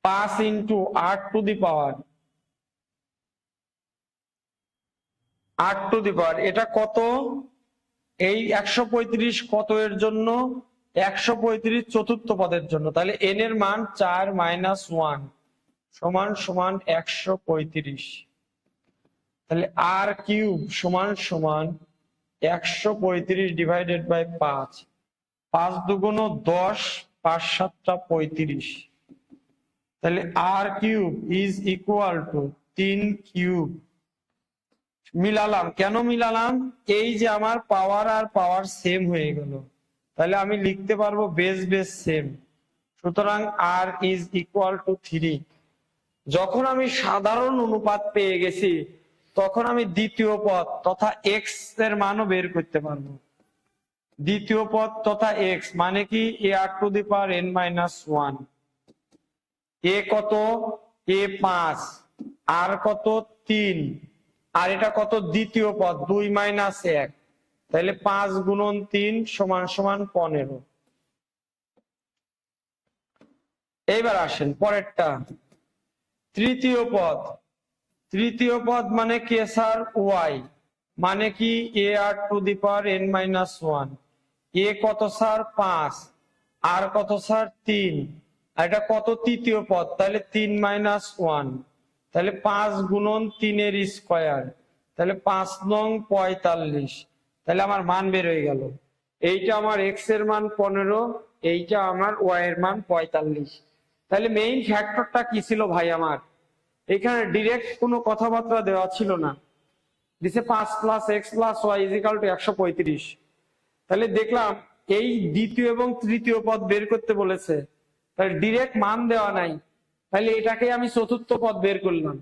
5 ইন্টু r⁴ এটা কত? এই 135 কত এর জন্য? 135 চতুর্থ পদের জন্য। তাহলে n এর মান 4 - 1 সমান সমান 135। তাহলে r³ সমান সমান 135 ডিভাইডেড বাই 5। 5 দুগুণ 10, 5 7 35। তাহলে r³ ইজ ইকুয়াল টু 3³ মিলালাম। কেন মিলালাম? এই যে আমার পাওয়ার আর পাওয়ার সেম হয়ে গেল, তাহলে আমি লিখতে পারবো বেস বেস সেম। সুতরাং r ইজ ইকুয়াল টু 3। যখন আমি সাধারণ অনুপাত পেয়ে গেছি, তখন আমি দ্বিতীয় পদ তথা এক্স এর মানও বের করতে পারবো। দ্বিতীয় পদ তথা এক্স মানে কি? ar⁴n-1। এ কত? এ 5, আর কত? 3, আর এটা কত? দ্বিতীয় পদ 2 - 1। তাহলে 5 গুণন 3 সমান সমান 15। এইবার আসেন পরেরটা, তৃতীয় পদ। তৃতীয় পদ মানে কি স্যার? ওয়াই মানে কি? ar⁴n-1। এ কত স্যার? 5, আর কত স্যার? 3, আর এটা কত? তৃতীয় পদ। তাহলে 3 - 1। তাহলে 5 গুণন 3 এর স্কয়ার। তাহলে 5 নং 45। তাহলে আমার মান বের হয়ে গেল। এইটা আমার এক্স এর মান 15, এইটা আমার ওয়াই এর মান 45। তাহলে মেইন ফ্যাক্টরটা কি ছিল ভাই আমার? এখানে ডিরেক্ট কোনো কথাবার্তা দেওয়া ছিল না, দিছে 5+x+y = 135। তাহলে দেখলাম এই দ্বিতীয় এবং তৃতীয় পদ বের করতে বলেছে, তাহলে ডিরেক্ট মান দেওয়া নাই। তাহলে এটাকে আমি চতুর্থ পদ বের করলাম।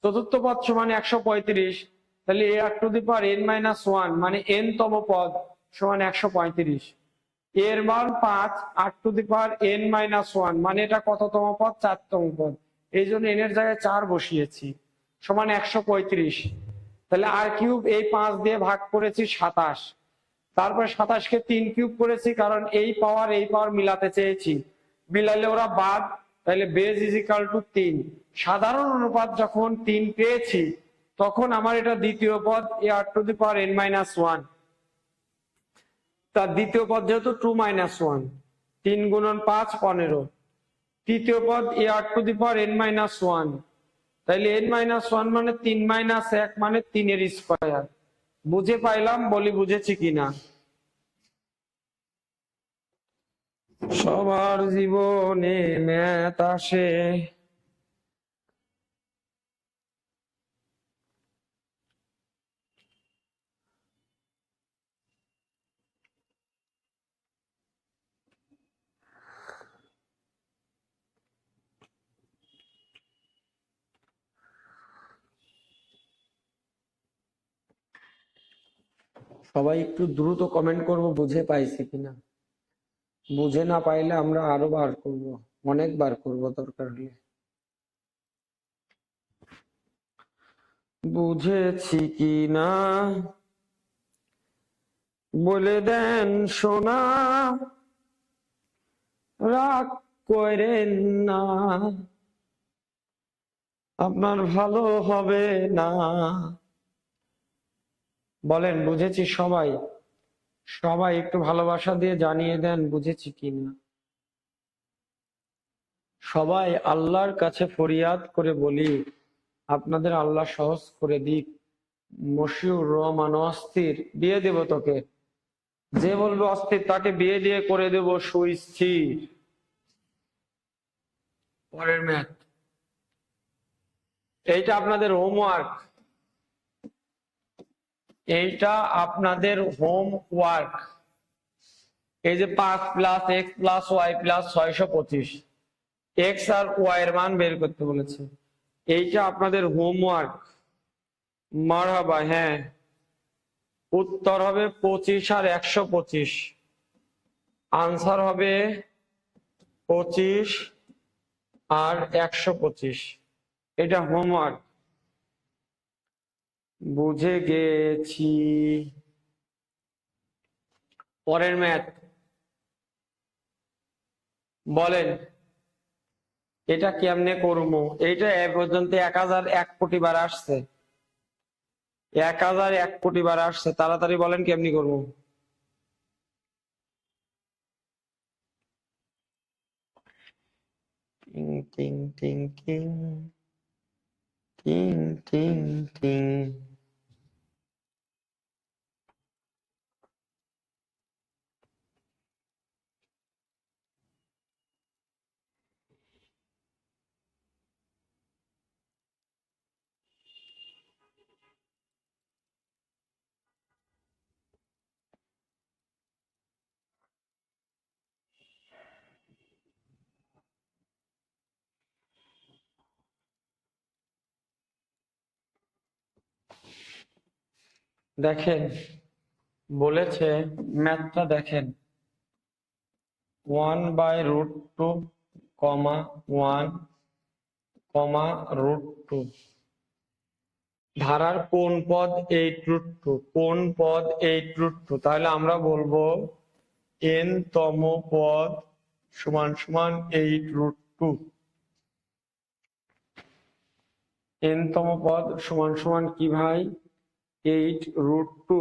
চতুর্থ পদ সমান 135। তাহলে ar⁴n-1 মানে n তম পদ সমান 135। এর মান 5, r⁴n-1 মানে এটা কততম পদ? 4তম পদ। এই জন্য n এর জায়গায় 4 বসিয়েছি, সমান 135। তাহলে r³ এই 5 দিয়ে ভাগ করেছি 27। তারপরে 27 কে 3³ করেছি, কারণ এই পাওয়ার মিলাতে চেয়েছি, মিলাইলে ওরা বাদ। তাহলে বেজ ইজ ইকুয়াল টু 3। সাধারণ অনুপাত যখন 3 পেয়েছি, তখন আমার এটা দ্বিতীয় পদ ar⁴n-1। তার দ্বিতীয় পদ যেহেতু 2 - 1, 3 গুণন 5 15। তৃতীয় পদ ar⁴n-1, তাইলে n-1 মানে 3 - 1 মানে 3 এর স্কয়ার। বুঝে পাইলাম? বলি বুঝেছি কিনা? সবার জীবনে ম্যাথ আসে। সবাই একটু দ্রুত কমেন্ট করব বুঝে পাইছি কিনা। বুঝে না পাইলে আমরা আরো বার করব, অনেক বার করব দরকার হলে। বুঝেছি কিনা বলে দেন সোনা, রাগ করেন না, আপনার ভালো হবে না। বলেন বুঝেছি সবাই? সবাই একটু ভালোবাসা দিয়ে জানিয়ে দেন বুঝেছি কিনা। সবাই আল্লাহর কাছে ফরিয়াদ করে বলি আপনাদের আল্লাহ সহজ করে দিক। মশিউর রহমান অস্থির, বিয়ে দেব তোকে। যে বলবে অস্থির তাকে বিয়ে দিয়ে করে দেব সুস্থির। পরের ম্যাথ, এইটা আপনাদের হোমওয়ার্ক, এইটা আপনাদের হোমওয়ার্ক। এই যে 5+x+y+625, এক্স আর ওয়াই এর মান বের করতে বলেছে, এইটা আপনাদের হোমওয়ার্ক। মারহাবা, হ্যাঁ উত্তর হবে 25 আর 125, আনসার হবে 25 আর 125। এটা হোমওয়ার্ক। বুঝে গেছি। পরের ম্যাথ বলেন এটা কেমনে করবো। এইটা এ পর্যন্ত 1001 কোটি বার আসছে, 1001 কোটি বার আসছে। তাড়াতাড়ি বলেন কেমনি করবো। টিং টিং টিং টিং টিং টিং টিং। দেখেন বলেছে ম্যাথটা দেখেন, 1/√2, 1, √2। ধারার কোন পদ 8√2, কোন পদ 8√2, তাহলে আমরা বলবো n তম পদ সমান সমান 8√2। n তম পদ সমান সমান কি ভাই? 8√2।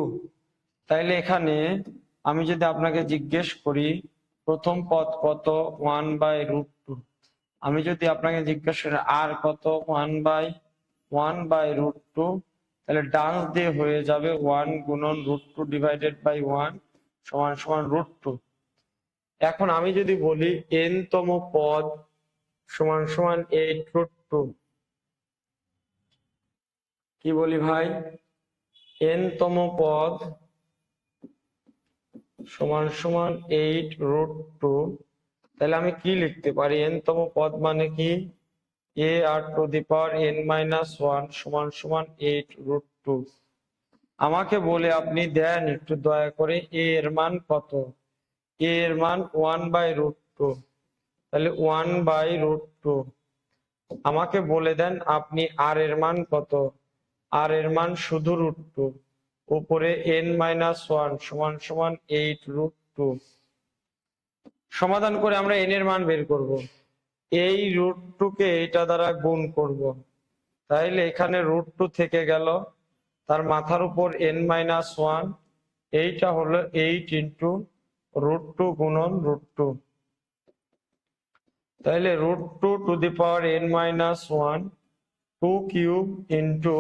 তাইলে এখানে আমি যদি আপনাকে জিজ্ঞেস করি প্রথম পদ কত, 1/√2। আমি যদি আপনাকে জিজ্ঞেস করি আর কত, 1/√2, তাহলে ডান দিয়ে হয়ে যাবে 1 গুণন √2 ডিভাইডেড বাই 1 সমান সমান √2। এখন আমি যদি বলি n তম পদ সমান সমান 8√2, কি বলি ভাই? n তম পদ সমান সমান 8√2, তাহলে আমি কি লিখতে পারি? n তম পদ মানে কি? a r⁴ সমান সমান 8√2। আমাকে বলে আপনি দেন একটু দয়া করে a এর মান কত? a এর মান 1/√2, তাহলে 1/√2। আমাকে বলে দেন আপনি r এর মান কত? r এর মান শুধু √2, উপরে n-1 সমান সমান 8√2। সমাধান করে আমরা n এর মান বের করব। এই √2 কে এটা দ্বারা গুণ করব, তাইলে এখানে √2 থেকে গেল, তার মাথার উপর n-1, এইটা হলো 8 ইন্টু √2 গুণন √2। তাইলে √2 to the power n-1, 2 cube into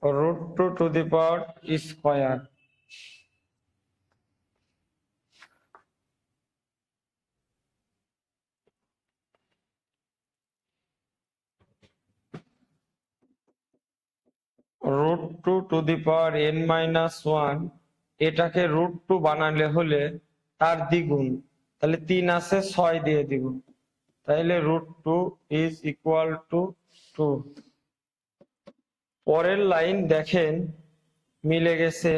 √2 to the power square. √2 to the power n-1, এটাকে √2 বানালে হলে তার দ্বিগুণ, তাহলে 3 আছে 6 দিয়ে দ্বিগুণ, তাহলে √2 ইজ ইকুয়াল টু 2। পরের লাইন দেখেন মিলে গেছে,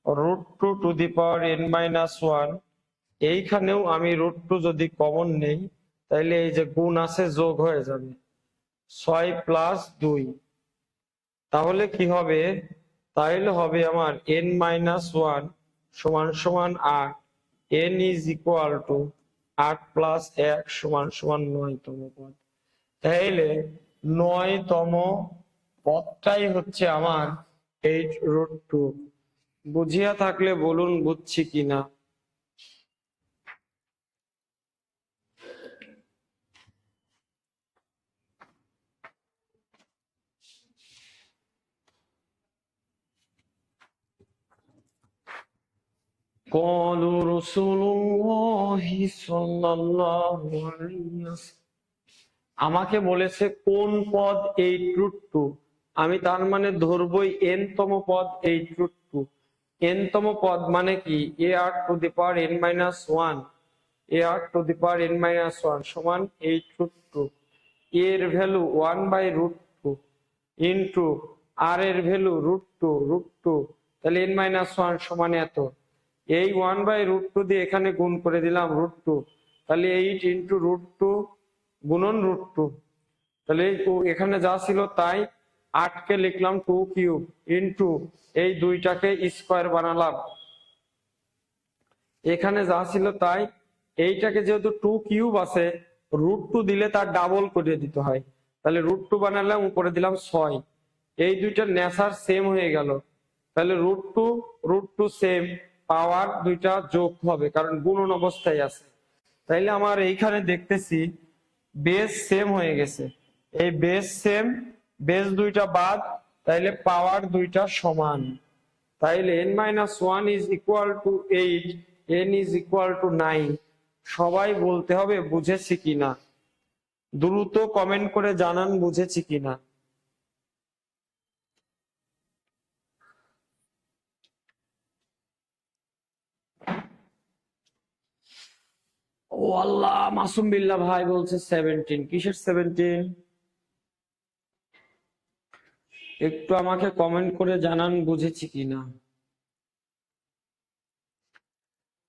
√2 টু দি পাওয়ার n-1। এইখানেও আমি √2 যদি কমন নেই তাইলে এই যে গুণ আছে যোগ হয়ে যাবে, 6 + 2। তাহলে কি হবে? তাহলে হবে আমার n-1 সমান সমান 8, n ইজ ইকুয়াল টু 8 + 1 সমান সমান 9তম পদ। তাহলে 9তম পদটাই হচ্ছে আমার 8√2। বুঝিয়া থাকলে বলুন বুঝছি কিনা। قالوا رسول الله صلى الله عليه وسلم। আমাকে বলেছে কোন পদ 8√2, আমি তার মানে ধরবই n-তম পদ 8√2। n-তম পদ মানে কি a r⁴n-1, a r⁴n-1 সমান 8√2। এর ভ্যালু 1/√2 ইন্টু আর এর ভ্যালু √2, তাহলে n-1 সমান এত। এই 1/√2 দিয়ে এখানে গুণ করে দিলাম √2, তাহলে 8 ইন্টু √2 গুণন √2। তাহলে এখানে যা ছিল তাই, 8 কে লিখলাম 2³ ইন্টু এই দুইটাকে স্কয়ার বানালাম। এখানে যা ছিল তাই, এইটাকে যেহেতু 2³ আছে, √2 দিলে তার ডাবল করে দিতে হয়, তাহলে √2 বানালাম, উপরে দিলাম 6। এই দুইটা নেচার সেম হয়ে গেল, তাহলে √2 সেম, পাওয়ার দুইটা যোগ হবে কারণ গুণন অবস্থায় আছে। তাইলে আমার এইখানে দেখতেছি বেস সেম হয়ে গেছে, এই বেস সেম, বেস দুইটা বাদ, তাইলে পাওয়ার দুইটা সমান। তাইলে n-1 is equal two 8, n is equal two 9। সবাই বলতে হবে বুঝেছি কিনা, দ্রুত কমেন্ট করে জানান বুঝেছি কিনা। ও আল্লাহ, মাসুম বিল্লাহ ভাই বলছে 17। কিসের 17? একটু আমাকে কমেন্ট করে জানান বুঝেছি কিনা,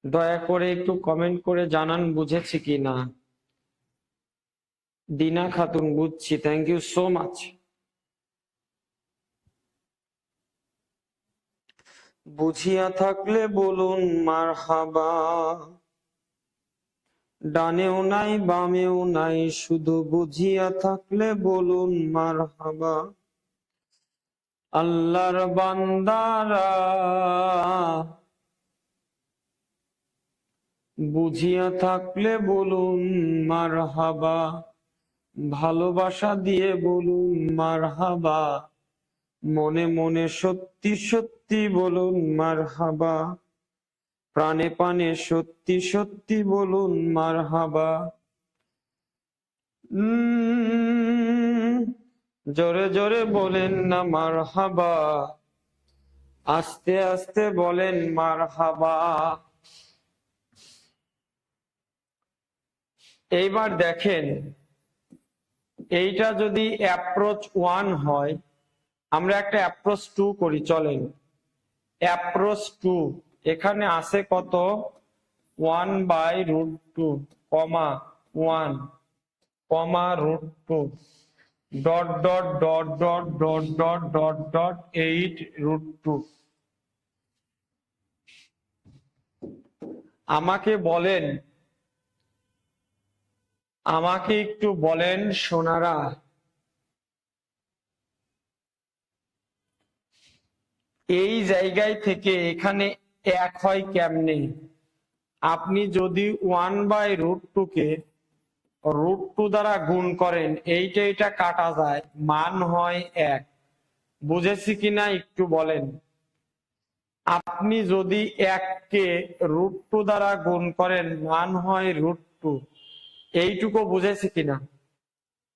দয়া করে একটু কমেন্ট করে জানান বুঝেছি কিনা। দিনা খাতুন বুঝছি, থ্যাংক ইউ সো মাচ। বুঝিয়া থাকলে বলুন মারহাবা, ডানেও নাই বামেও নাই, শুধু বুঝিয়া থাকলে বলুন মারহাবা। আল্লাহর বান্দারা বুঝিয়া থাকলে বলুন মারহাবা, ভালোবাসা দিয়ে বলুন মারহাবা, মনে মনে সত্যি সত্যি বলুন মারহাবা, প্রাণে প্রাণে সত্যি সত্যি বলুন মারহাবা। জোরে জোরে বলেন না মারহাবা, আস্তে আস্তে বলেন মারহাবা। এইবার দেখেন, এইটা যদি অ্যাপ্রোচ 1 হয়, আমরা একটা অ্যাপ্রোচ 2 করি, চলেন। অ্যাপ্রোচ 2 এখানে আছে কত? 1/√2, কমা 1, কমা √2, dot dot dot dot dot dot dot dot 8√2। আমাকে বলেন, আমাকে একটু বলেন সোনারা, এই জায়গায় থেকে এখানে 1 হয় কেমনে? আপনি যদি 1/√2 কে √2 দ্বারা গুণ করেন, এইটা কাটা যায়, মান হয় 1। বুঝেছি কিনা একটু বলেন। আপনি যদি 1 কে √2 দ্বারা গুণ করেন, মান হয় √2। এইটুকু বুঝেছি কিনা?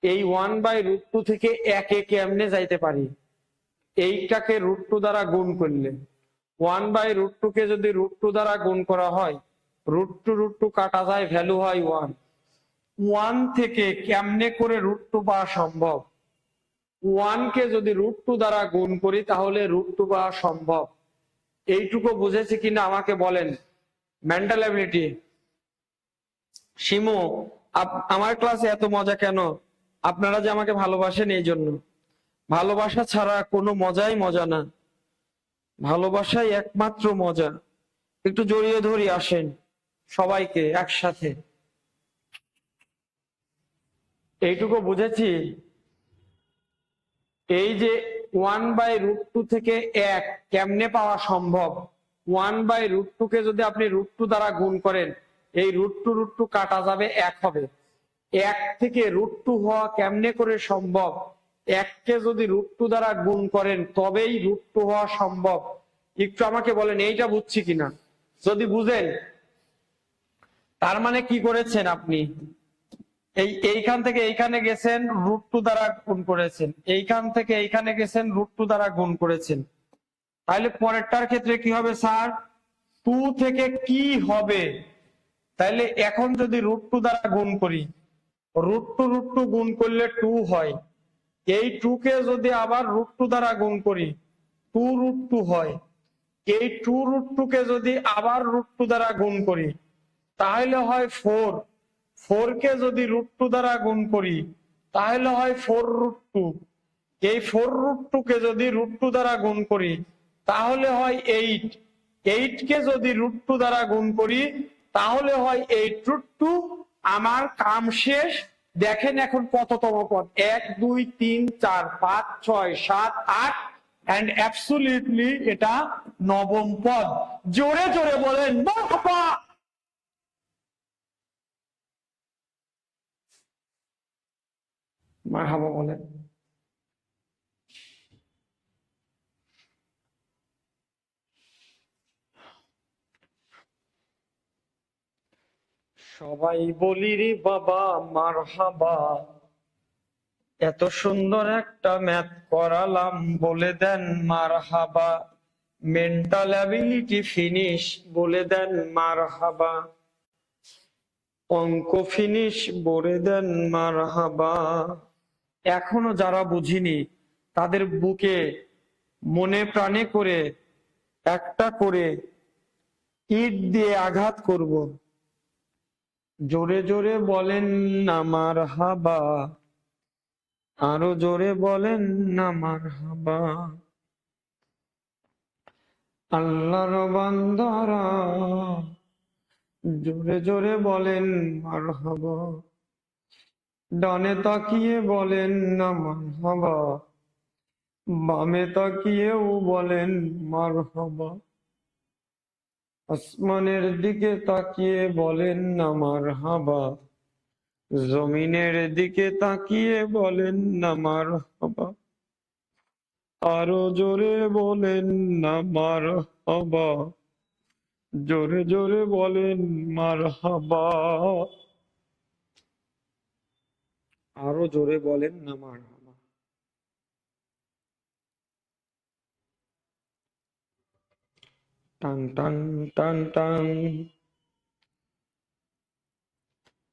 এই 1/√2 থেকে 1 এ কেমনে যাইতে পারি? এইটাকে √2 দ্বারা গুণ করলে, 1/√2 কে যদি √2 দ্বারা গুণ করা হয়, √2 কাটা যায়, ভ্যালু হয় 1। 1 থেকে কেমনে করে √2 পাওয়া সম্ভব? ওয়ানকে যদি √2 দ্বারা গুণ করি তাহলে √2 পাওয়া সম্ভব। এইটুকু বুঝেছি কিনা আমাকে বলেন। Mental ability. শিমু, আমার ক্লাসে এত মজা কেন? আপনারা যে আমাকে ভালোবাসেন এই জন্য। ভালোবাসা ছাড়া কোনো মজাই মজা না, ভালোবাসাই একমাত্র মজা। একটু জড়িয়ে ধরি, আসেন সবাইকে একসাথে। এইটুকু বুঝেছি, এই যে 1/√2 থেকে 1 কেমনে পাওয়া সম্ভব? 1/√2 কে যদি আপনি √2 দ্বারা গুণ করেন, এই √2 কাটা যাবে, 1 হবে। 1 থেকে √2 হওয়া কেমনে করে সম্ভব? 1 কে যদি √2 দ্বারা গুণ করেন তবেই √2 হওয়া সম্ভব। একটু আমাকে বলেন এইটা বুঝছি কিনা। যদি বুঝেন, তার মানে কি করেছেন আপনি? এইখান থেকে এইখানে গেছেন, √2 দ্বারা গুণ করেছেন। এইখান থেকে এইখানে গেছেন, √2 দ্বারা গুণ করেছেন। তাহলে পরেরটার ক্ষেত্রে কি হবে স্যার? 2 থেকে কি হবে? তাহলে এখন যদি √2 দ্বারা গুণ করি, √2 গুণ করলে 2 হয়। এই 2 কে যদি আবার √2 দ্বারা গুণ করি, 2√2 হয়। এই 2√2 কে যদি আবার √2 দ্বারা গুণ করি তাহলে হয় 4। 4 কে যদি √2 দ্বারা গুণ করি তাহলে হয় 4√2। এই 4√2 কে যদি √2 দ্বারা গুণ করি তাহলে হয় 8। 8 কে যদি √2 দ্বারা গুণ করি তাহলে হয় 8√2। আমার কাম শেষ। দেখেন এখন কততম পদ? 1 2 3 4 5 6 7 8 এন্ড অ্যাবসলিউটলি এটা 9ম পদ। জোরে জোরে বলেন মারহাবা। মারহাবা বলেন। সবাই বলি রে বাবা মারহাবা, এত সুন্দর একটা ম্যাথ করালাম, বলে দেন মারহাবা। মেন্টাল অ্যাবিলিটি ফিনিশ, বলে দেন মারহাবা। অঙ্ক ফিনিশ, বলে দেন মারহাবা। এখনো যারা বুঝিনি তাদের বুকে মনে প্রাণে করে একটা করে ইট দিয়ে আঘাত করব। জোরে জোরে বলেন না মারহাবা, আরো জোরে বলেন না মারহাবা। আল্লাহর বান্দারা জোরে জোরে বলেন মারহাবা। ডানে তাকিয়ে বলেন না মারহাবা, বামে তাকিয়েও বলেন মারহাবা। আসমানের দিকে তাকিয়ে বলেন না মারহাবা, জমিনের দিকে তাকিয়ে বলেন না মারহাবা। আরো জোরে বলেন না মারহাবা, জোরে জোরে বলেন মারহাবা। আরো জোরে বলেন না মারহাবা। টান টান টান টান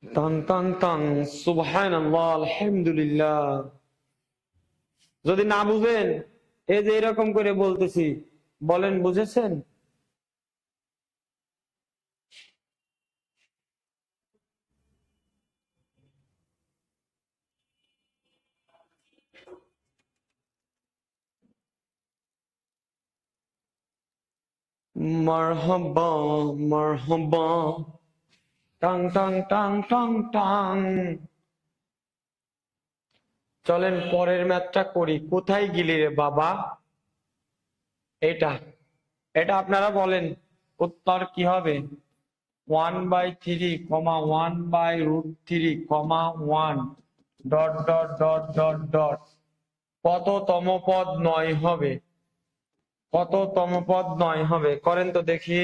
টান টান টান। সুবহানাল্লাহ, আলহামদুলিল্লাহ। যদি না বুঝেন, এই যে এরকম করে বলতেছি, বলেন বুঝেছেন? মারহাবা মারহাবা। Tongue tongue tongue tongue tongue. চলেন পরের ম্যাথটা করি। কোথায় গিলি রে বাবা? এটা এটা আপনারা বলেন উত্তর কি হবে? 1/3, 1/√3, 1 dot dot dot dot dot. কততম পদ 9 হবে? কততম পদ 9 হবে? করেন তো দেখি।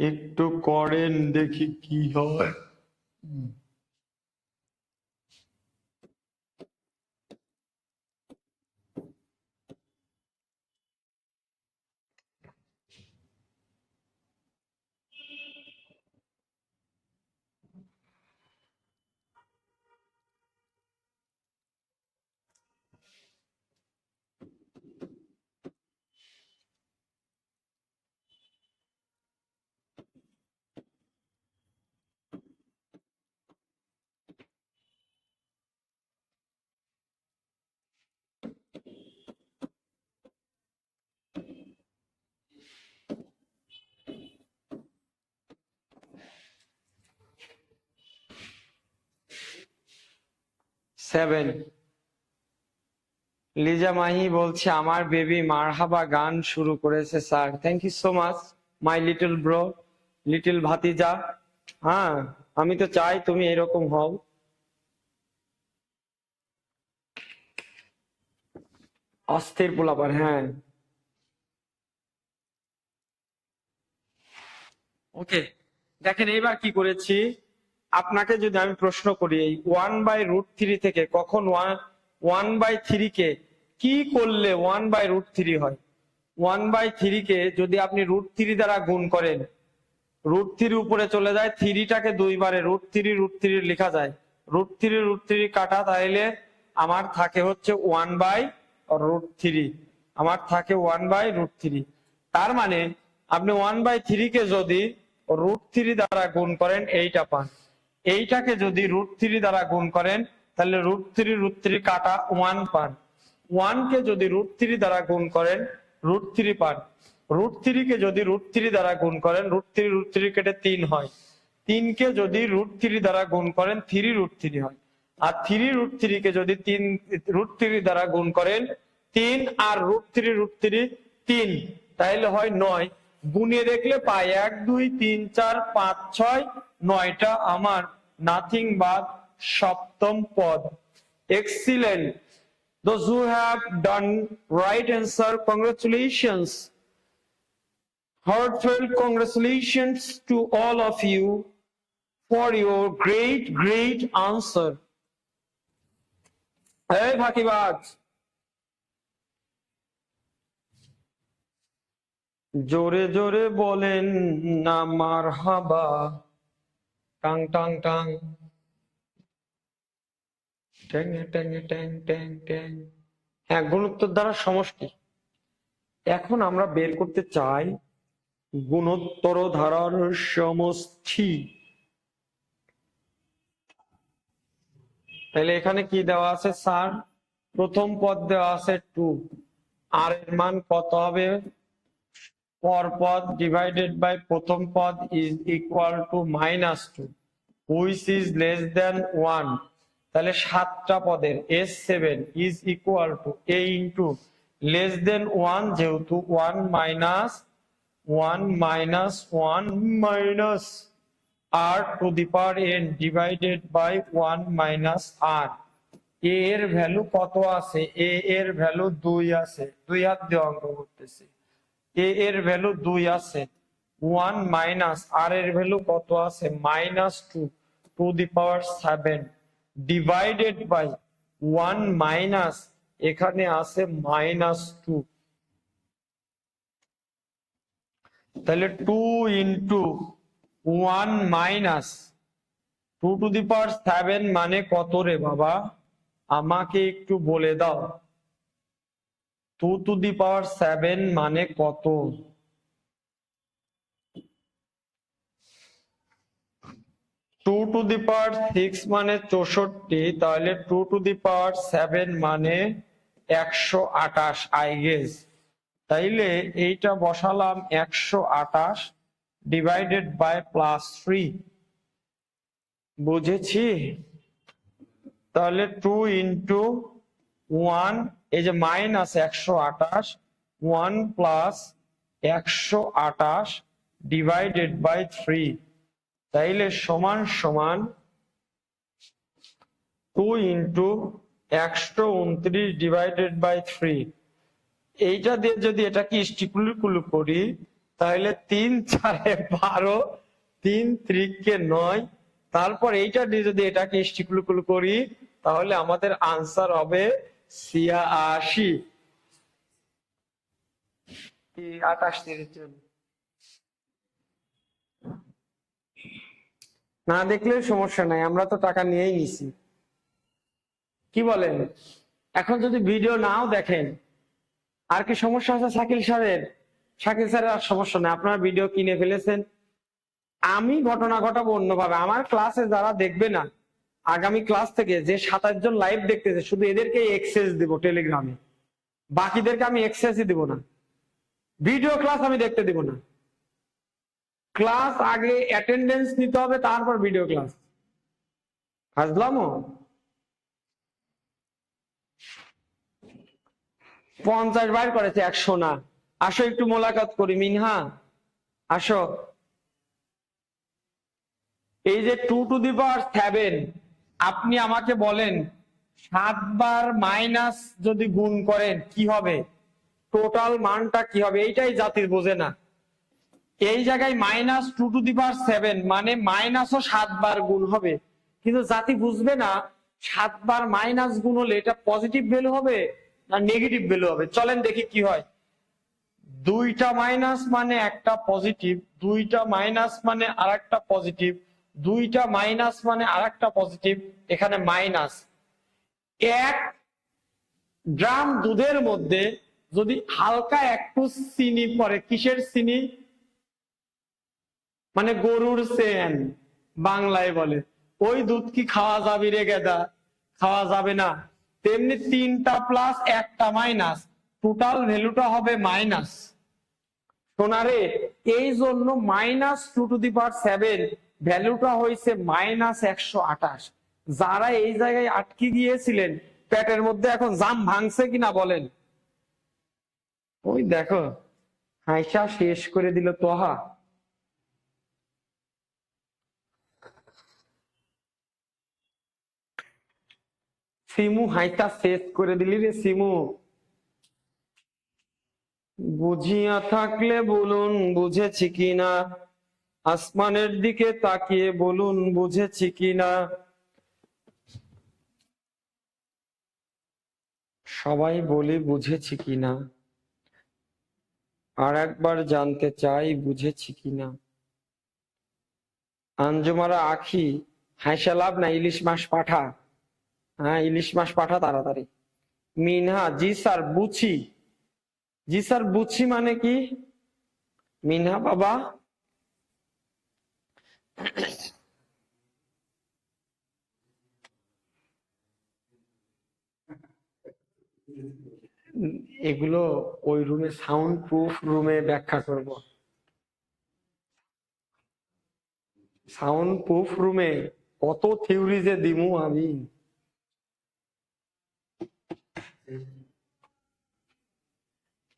একটু করেন দেখি কি হয়। 7। লিজা মাহি বলছে আমার বেবি মারহাবা গান শুরু করেছে sir. Thank you so much my little bro, little ভাতিজা। হ্যাঁ, আমি তো চাই তুমি এরকম হও। অস্থির পোলাপার, হ্যাঁ। ওকে, দেখেন এইবার কি করেছি। আপনাকে যদি আমি প্রশ্ন করি এই 1/√3 থেকে কখন 1/3 কে কি করলে 1/√3 হয়? 1/3 কে যদি আপনি √3 দ্বারা গুণ করেন, √3 উপরে চলে যায়, 3টাকে 2বারে √3 লেখা যায়, √3 কাটা, তাইলে আমার থাকে হচ্ছে 1/√3, আমার থাকে 1/√3। তার মানে আপনি 1/3 কে যদি √3 দ্বারা গুণ করেন এইটা পান, এইটাকে যদি √3 দ্বারা গুণ করেন তাহলে √3 কাটা 1 পান, 1 কে যদি √3 দ্বারা গুণ করেন √3 পান, √3 কে যদি √3 দ্বারা গুণ করেন √3 কেটে 3 হয়, 3 কে যদি √3 দ্বারা গুণ করেন 3√3 হয়, আর 3√3 কে যদি 3√3 দ্বারা গুণ করেন 3 আর √3 3, তাহলে হয় 9। গুণে দেখলে পাই 1 2 3 4 5 6, 9টা আমার নাথিং বাট সপ্তম পদ। Excellent, those who have done right answer, congratulations, heartfelt congratulations to all of you for your great answer. Hey ফাঁকিবাজ, জোরে জোরে বলেন না মারহাবা, টাং টাং টাং, ট্যাং ট্যাং ট্যাং ট্যাং ট্যাং। হ্যাঁ, গুণোত্তর দ্বারা সমষ্টি। এখন আমরা বের করতে চাই গুণোত্তর ধারার সমষ্টি। তাহলে এখানে কি দেওয়া আছে স্যার? প্রথম পদ দেওয়া আছে 2, আর এর মান কত হবে? পর পদ ডিভাইডেড বাই প্রথম পদ is equal to -2, which is less than 1। তাহলে 7টা পদের S7 is equal to A into less than 1, যেহেতু 1 minus 1 minus 1 minus r to the power n divided by 1 minus r। a এর ভ্যালু কত আছে? a এর ভ্যালু 2 আছে, 2 হাত দিয়ে অঙ্ক করতেছি। a এর ভ্যালু 2 আছে, 1 মাইনাস r এর ভ্যালু কত আছে? -2 to the power 7 divided by 1 minus এখানে আছে -2, তাহলে 2 into 1 minus 2 to the power 7 মানে কত রে বাবা? আমাকে একটু বলে দাও, 2 টু দি পাওয়ার 7 মানে কত? 2 টু দি পাওয়ার 6 মানে 64, তাহলে 2 টু দি পাওয়ার 7 মানে 128 আই গেস। তাইলে এইটা বসালাম 128 ডিভাইডেড বাই +3, বুঝেছি? তাহলে 2 ইন্টু 1, এই যে মাইনাস 128, 1 প্লাস 128 ডিভাইডেড বাই 3, তাইলে সমান সমান 2 ইন্টু 129 ডিভাইডেড বাই 3। এইটা দিয়ে যদি এটাকে স্টিকুলুকুলু করি তাহলে 3 4 12, 3 3 9, তারপর এইটা দিয়ে যদি এটাকে স্টিকুলুকুলু করি তাহলে আমাদের আনসার হবে 86। 28 না দেখলে সমস্যা নাই, আমরা তো টাকা নিয়েই নিছি। কি বলেন? এখন যদি ভিডিও নাও দেখেন আর কি সমস্যা আছে শাকিল স্যারের? শাকিল স্যারের আর সমস্যা নেই, আপনারা ভিডিও কিনে ফেলেছেন। আমি ঘটনা ঘটাবো অন্যভাবে। আমার ক্লাসে যারা দেখবে না, আগামী ক্লাস থেকে যে 27 জন লাইভ দেখতেছে শুধু এদেরকে এক্সেস দিব টেলিগ্রামে, বাকিদেরকে আমি এক্সেসই দিব না, ভিডিও ক্লাস আমি দেখতে দিব না। ক্লাস আগে অ্যাটেন্ডেন্স নিতে হবে, তারপর ভিডিও ক্লাস। বুঝলাম? 50 বাইর করেছে, 100 না। আসো একটু মোলাকাত করি মিনহা, আসো। এই যে 2⁷, আপনি আমাকে বলেন 7 বার মাইনাস যদি গুণ করেন কি হবে, টোটাল মানটা কি হবে, এইটাই জাতির বোঝে না। এই জায়গায় -2⁷ মানে মাইনাসও 7 বার গুণ হবে, কিন্তু জাতি বুঝবে না 7 বার মাইনাস গুণ হলে এটা পজিটিভ ভ্যালু হবে না নেগেটিভ ভ্যালু হবে। চলেন দেখি কি হয়। 2টা মাইনাস মানে একটা পজিটিভ, 2টা মাইনাস মানে আরেকটা পজিটিভ, 2টা মাইনাস মানে আরেকটা পজিটিভ, এখানে মাইনাস। 1 গ্রাম দুধের মধ্যে যদি হালকা একটু চিনি পড়ে, কিসের চিনি, মানে গরুর সেন বাংলায় বলে, ওই দুধ কি খাওয়া যাবে রে গেদা? খাওয়া যাবে না। তেমনি 3টা প্লাস 1টা মাইনাস, টোটাল ভ্যালুটা হবে মাইনাস। সোনারে, এই জন্য -2⁷ ভ্যালুটা হয়েছে -128। যারা এই জায়গায় আটকে গিয়েছিলেন পেটের মধ্যে এখন জাম ভাঙছে কিনা বলেন? ওই দেখো হাইসা শেষ করে দিল তোহা। সিমু হাইটা শেষ করে দিলি রে সিমু। বুঝিয়া থাকলে বলুন বুঝেছি কিনা, আসমানের দিকে তাকিয়ে বলুন বুঝেছি কিনা। সবাই বলি বুঝেছি কিনা, আর একবার জানতে চাই বুঝেছি কিনা। আঞ্জুমারা আখি, হাইসা লাভ না, ইলিশ মাছ পাঠা। হ্যাঁ ইলিশ মাছ পাঠা তাড়াতাড়ি। মিনহা, জি স্যার বুঝি। জি স্যার বুঝি মানে কি মিনহা বাবা? এগুলো ওই রুমে সাউন্ড প্রুফ রুমে ব্যাখ্যা করব। সাউন্ড প্রুফ রুমে কত থিওরি যে দিমু আমি।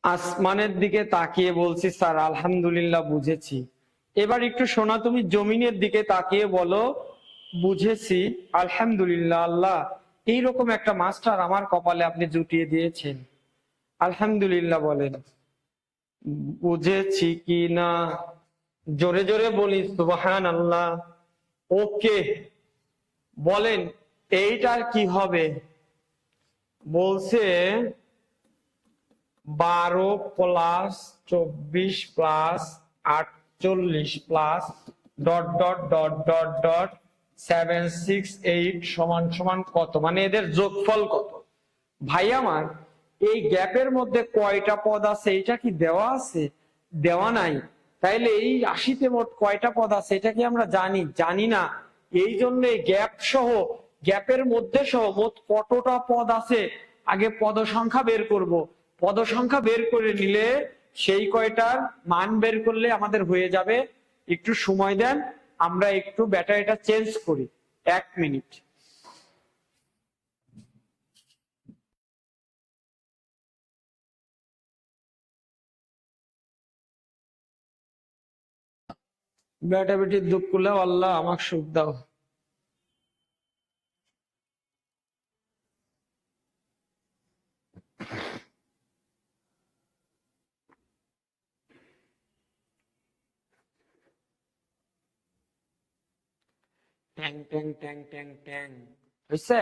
আসমানের দিকে তাকিয়ে বলছি স্যার আলহামদুলিল্লাহ বুঝেছি। এবার একটু শোনা, তুমি জমিনের দিকে তাকিয়ে বলো বুঝেছি আলহামদুলিল্লাহ। আল্লাহ এইরকম একটা মাস্টার আমার কপালে আপনি জুটিয়ে দিয়েছেন, আলহামদুলিল্লাহ বলেন। বুঝেছি কি না জোরে জোরে বলি সুবহানাল্লাহ। ওকে বলেন এইটার কি হবে? বলছে 12 plus 24 plus 48 plus dot dot dot dot dot 768 সমান সমান কত, মানে এদের যোগফল কত? ভাই আমার এই গ্যাপের মধ্যে কয়টা পদ আছে এটা কি দেওয়া আছে? দেওয়া নাই। তাইলে এই 80-তে মোট কয়টা পদ আছে এটা কি আমরা জানি? জানি না। এই জন্য এই গ্যাপ সহ, গ্যাপের মধ্যে সহ মোট কতটা পদ আছে আগে পদ সংখ্যা বের করব। পদ সংখ্যা বের করে নিলে সেই কয়টার মান বের করলে আমাদের হয়ে যাবে। একটু সময় দেন, আমরা একটু ব্যাটারিটা চেঞ্জ করি, 1 মিনিট। বেটা বেটির দুঃখ করলে আল্লাহ আমাকে সুখ দাও। ট্যাং ট্যাং ট্যাং ট্যাং ট্যাং হয়েছে?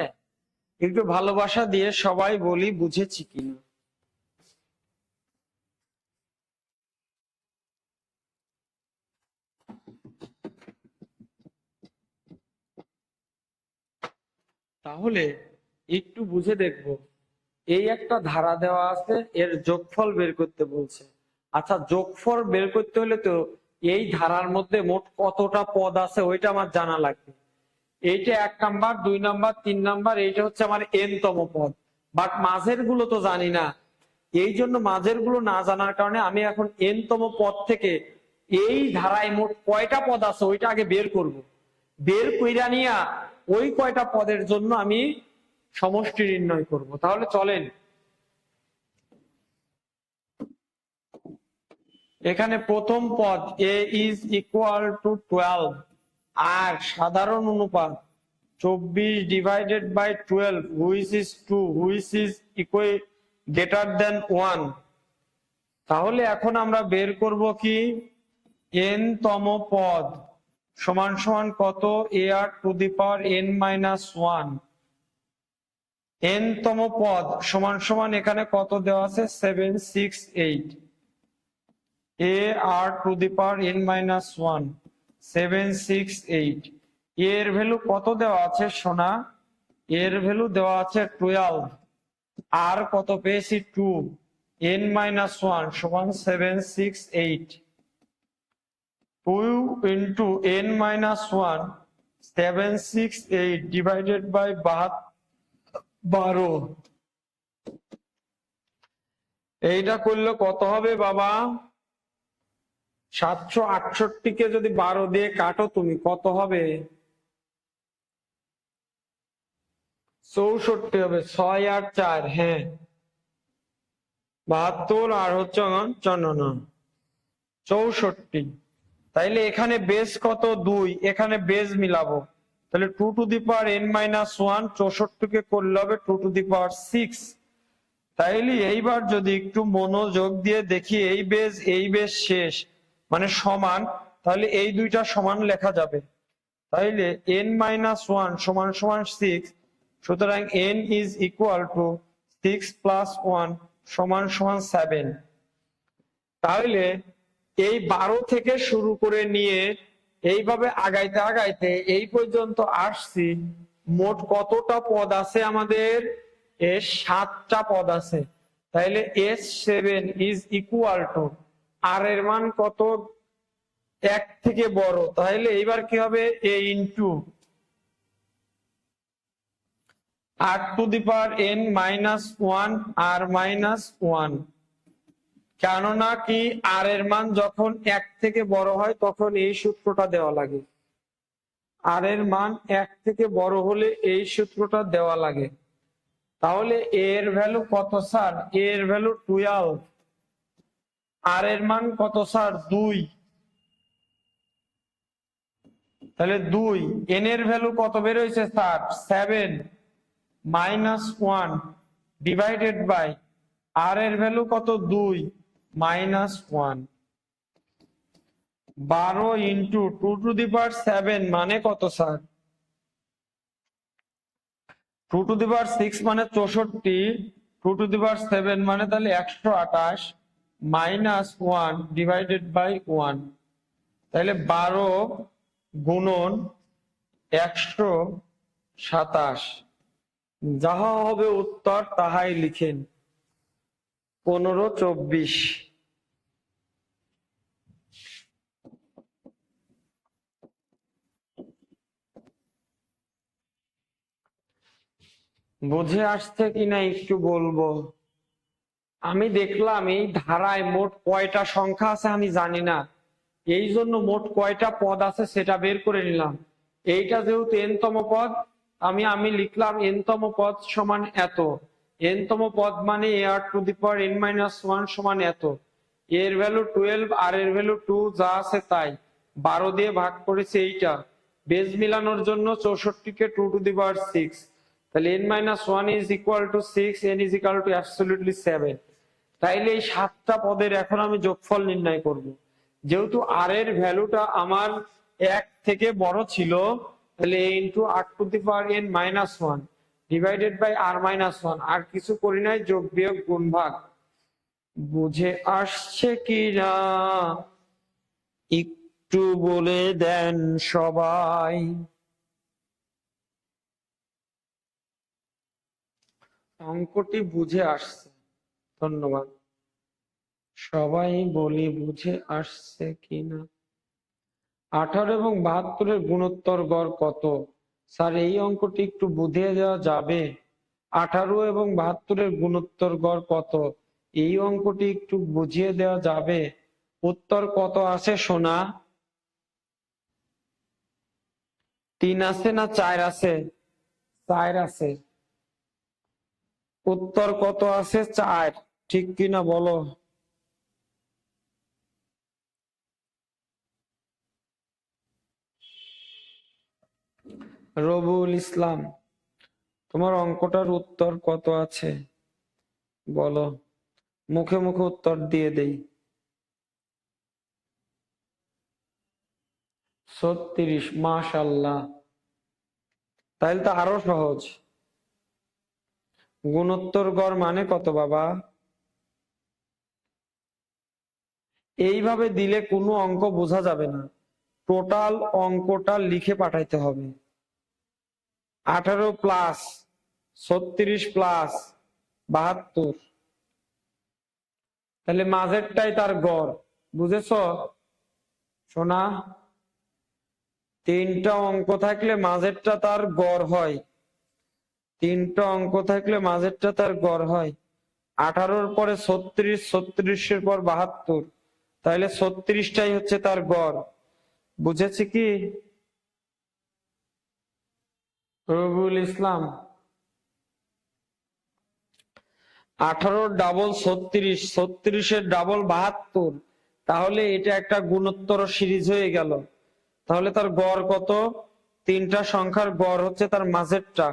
একটু ভালোবাসা দিয়ে সবাই বলি বুঝেছি কিনা। তাহলে একটু বুঝে দেখবো। এই একটা ধারা দেওয়া আছে, এর যোগফল বের করতে বলছে। আচ্ছা যোগফল বের করতে হলে তো এই ধারার মধ্যে মোট কতটা পদ আছে ওইটা আমার জানা লাগবে। এইটা 1 নাম্বার, 2 নাম্বার, 3 নাম্বার, এইটা হচ্ছে আমার n-তম পদ। বাট মাঝের গুলো তো জানি না। এই জন্য মাঝের গুলো না জানার কারণে আমি এখন n-তম পদ থেকে এই ধারায় মোট কয়টা পদ আছে ওইটা আগে বের করব। বের কইরা নিয়া ওই কয়টা পদের জন্য আমি সমষ্টি নির্ণয় করব। তাহলে চলেন এখানে প্রথম পদ a is equal to 12 আর সাধারণ অনুপাত 24 divided by 12 which is 2 which is equal greater than 1। তাহলে এখন আমরা বের করব কি n তম পদ সমান সমান কত ar to the power n minus 1। n তম পদ সমান সমান এখানে কত দেওয়া আছে 768 ar to the power n minus 1 768। এর ভ্যালু কত দেওয়া আছে সোনা এর ভ্যালু দেওয়া আছে 12 আর কত পেয়েছি 2 n minus 1 সমান 768 2 into n minus 1 768 divided by 12 এইটা করলে কত হবে বাবা 768 কে যদি 12 দিয়ে কাটো তুমি কত হবে 64 হবে 6 আর 4 হ্যাঁ 72 আর হচ্ছে 64। তাইলে এখানে বেস কত 2 এখানে বেস মিলাবো তাহলে 2 to the power n minus 1 64 কে করলে হবে 2 to the power 6। তাইলে এইবার যদি একটু মনোযোগ দিয়ে দেখি এই বেস শেষ মানে সমান তাহলে এই দুইটা সমান লেখা যাবে তাইলে n minus 1 সমান সমান 6 সুতরাং n is equal to 6 plus 1 সমান সমান 7। তাহলে এই 12 থেকে শুরু করে নিয়ে এইভাবে আগাইতে আগাইতে এই পর্যন্ত আসছি মোট কতটা পদ আছে আমাদের এর 7টা পদ আছে তাইলে s7 is equal to r এর মান কত 1 থেকে বড় তাহলে এইবার কি হবে a into r to the power n minus 1 r minus 1। কেননা কি আর এর মান যখন 1 থেকে বড় হয় তখন এই সূত্রটা দেওয়া লাগে আর এর মান 1 থেকে বড় হলে এই সূত্রটা দেওয়া লাগে। তাহলে এর ভ্যালু কত স্যার এর ভ্যালু 12 আর এর মান কত স্যার 2 তাহলে 2 n এর ভ্যালু কত বের হয়েছে sir 7 minus 1 divided by r এর ভ্যালু কত 2 minus 1 12 into 2 to the power 7 মানে কত স্যার 2 to the power 6 মানে 64 2 to the power 7 মানে তাহলে 128 minus 1 divided by 1 তাহলে 12 গুণন 127 যাহা হবে উত্তর তাহাই লিখেন 1524। বুঝে আসছে কিনা একটু বলবো আমি দেখলাম এই ধারায় মোট কয়টা সংখ্যা আছে আমি জানি না এই জন্য মোট কয়টা পদ আছে সেটা বের করে নিলাম এইটা যেহেতু n তম পদ আমি লিখলাম n তম পদ সমান এত n তম পদ মানে ar to the power n minus 1 সমান এত এর ভ্যালু 12 আর এর ভ্যালু 2 যা আছে তাই 12 দিয়ে ভাগ করেছে এইটা বেজ মিলানোর জন্য 64 কে 2 to the power 6 তাহলে n minus 1 is equal to 6 n is equal to absolutely 7। তাইলে এই 7টা পদের এখন আমি যোগফল নির্ণয় করব যেহেতু r এর ভ্যালুটা আমার 1 থেকে বড় ছিল তাহলে a into r to the power n minus 1 divided by r minus 1 আর কিছু করি নাই যোগ বিয়োগ গুণ ভাগ বুঝে আসছে কি না একটু বলে দেন সবাই অঙ্কটি বুঝে আসছে ধন্যবাদ সবাই বলি বুঝে আসছে কিনা 18 এবং 72 এর গুণোত্তর গড় কত স্যার এই অঙ্কটি একটু বুঝিয়ে দেওয়া যাবে 18 এবং 72 এর গুণোত্তর গড় কত এই অঙ্কটি একটু বুঝিয়ে দেওয়া যাবে উত্তর কত আছে সোনা 3 আছে না 4 আছে 4 আছে উত্তর কত আছে 4 ঠিক কিনা বলো রবুল ইসলাম, তোমার অঙ্কটার উত্তর কত আছে বলো, মুখে মুখে উত্তর দিয়ে দেই। 36, মাশাআল্লাহ, তাহলে তো আরো সহজ। গুণোত্তর গড় মানে কত বাবা? এইভাবে দিলে কোনো অঙ্ক বোঝা যাবে না, টোটাল অঙ্কটা লিখে পাঠাইতে হবে। 18 প্লাস 36 প্লাস 72, তাহলে মাঝেরটাই তার গড়। বুঝেছ সোনা? তিনটা অঙ্ক থাকলে মাঝেরটা তার গড় হয়, তিনটা অঙ্ক থাকলে মাঝেরটা তার গড় হয়। 18-র পরে 36, 36-এর পর 72, তাহলে 36টাই হচ্ছে তার গড়। বুঝেছি কি রবিউল ইসলাম? 18 ডাবল 36, 36-এর ডাবল 72, তাহলে এটা একটা গুণোত্তর সিরিজ হয়ে গেল। তাহলে তার গড় কত? তিনটা সংখ্যার গড় হচ্ছে তার মাঝেরটা।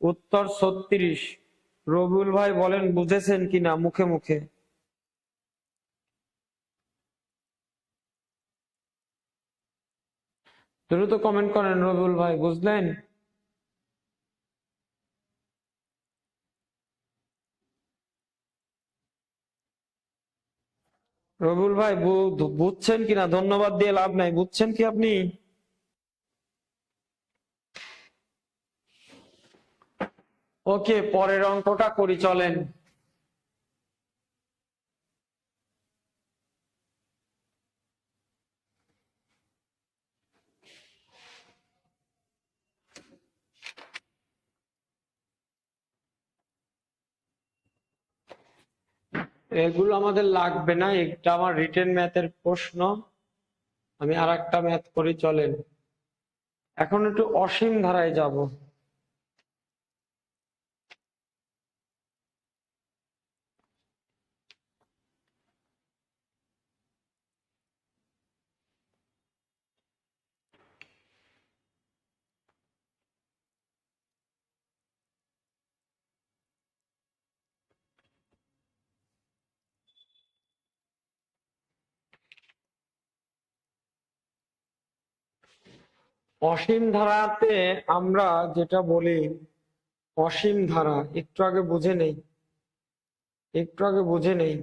উত্তর 36। রবিউল ভাই বলেন বুঝেছেন কিনা মুখে মুখে? দ্রুত কমেন্ট করেন রবিউল ভাই, বুঝলেন? রবিউল ভাই বুঝছেন কিনা? ধন্যবাদ দিয়ে লাভ নাই, বুঝছেন কি আপনি? ওকে, পরের অঙ্কটা করি চলেন। এগুলো আমাদের লাগবে না, এটা আমার রিটেন ম্যাথের প্রশ্ন। আমি আর একটা ম্যাথ করি চলেন। এখন একটু অসীম ধারায় যাব। অসীম ধারাতে আমরা যেটা বলি, অসীম ধারা একটু আগে বুঝে নেই, একটু আগে বুঝে নেই।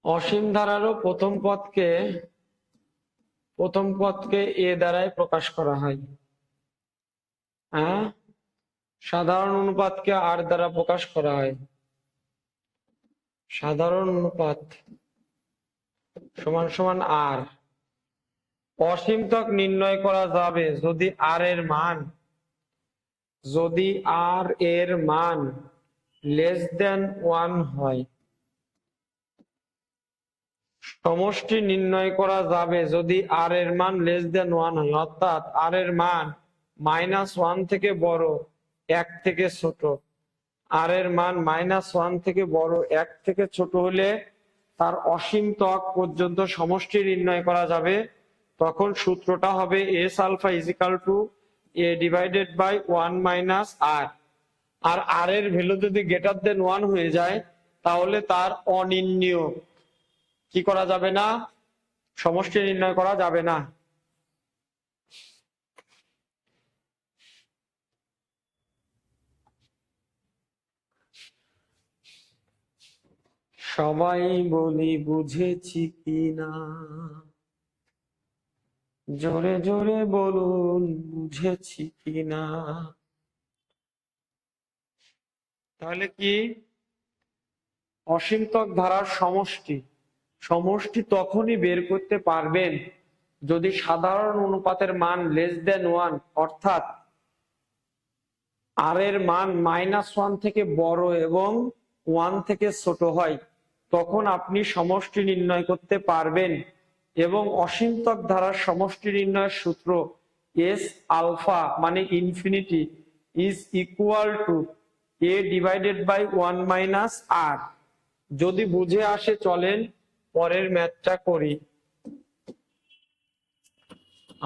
অসীম ধারারও প্রথম পদকে এ দ্বারাই প্রকাশ করা হয়। হ্যাঁ, সাধারণ অনুপাতকে আর দ্বারা প্রকাশ করা হয়। সাধারণ অনুপাত সমান সমান আর। অসীম ত্বক নির্ণয় করা যাবে যদি আর এর মান লেস দেন 1 হয়। সমষ্টি নির্ণয় করা যাবে যদি আর এর মান লেস দেন 1 হয়, অর্থাৎ আর এর মান -1 থেকে বড়, 1 থেকে ছোট। আর এর মান -1 থেকে বড়, 1 থেকে ছোট হলে তার অসীম ত্বক পর্যন্ত সমষ্টি নির্ণয় করা যাবে। তখন সূত্রটা হবে S alpha equal to a divided by 1 minus r. আর আর এর ভ্যালু যদি গ্রেটার দেন 1 হয়ে যায় তাহলে তার অনির্ণীয় কি করা যাবে না, সমষ্টি নির্ণয় করা যাবে না। সবাই বলি বুঝেছি কিনা, জোরে জোরে বলুন বুঝেছি কিনা। তাহলে কি অসীম ত্বক ধারার সমষ্টি তখনই বের করতে পারবেন যদি সাধারণ অনুপাতের মান লেস দেন 1, অর্থাৎ আর এর মান -1 থেকে বড় এবং 1 থেকে ছোট হয়। তখন আপনি সমষ্টি নির্ণয় করতে পারবেন। এবং অসীম ত্বক ধারার সমষ্টি নির্ণয়ের সূত্র এস আলফা মানে infinity is equal to a divided by 1 minus r. যদি বুঝে আসে চলেন পরের ম্যাথটা করি।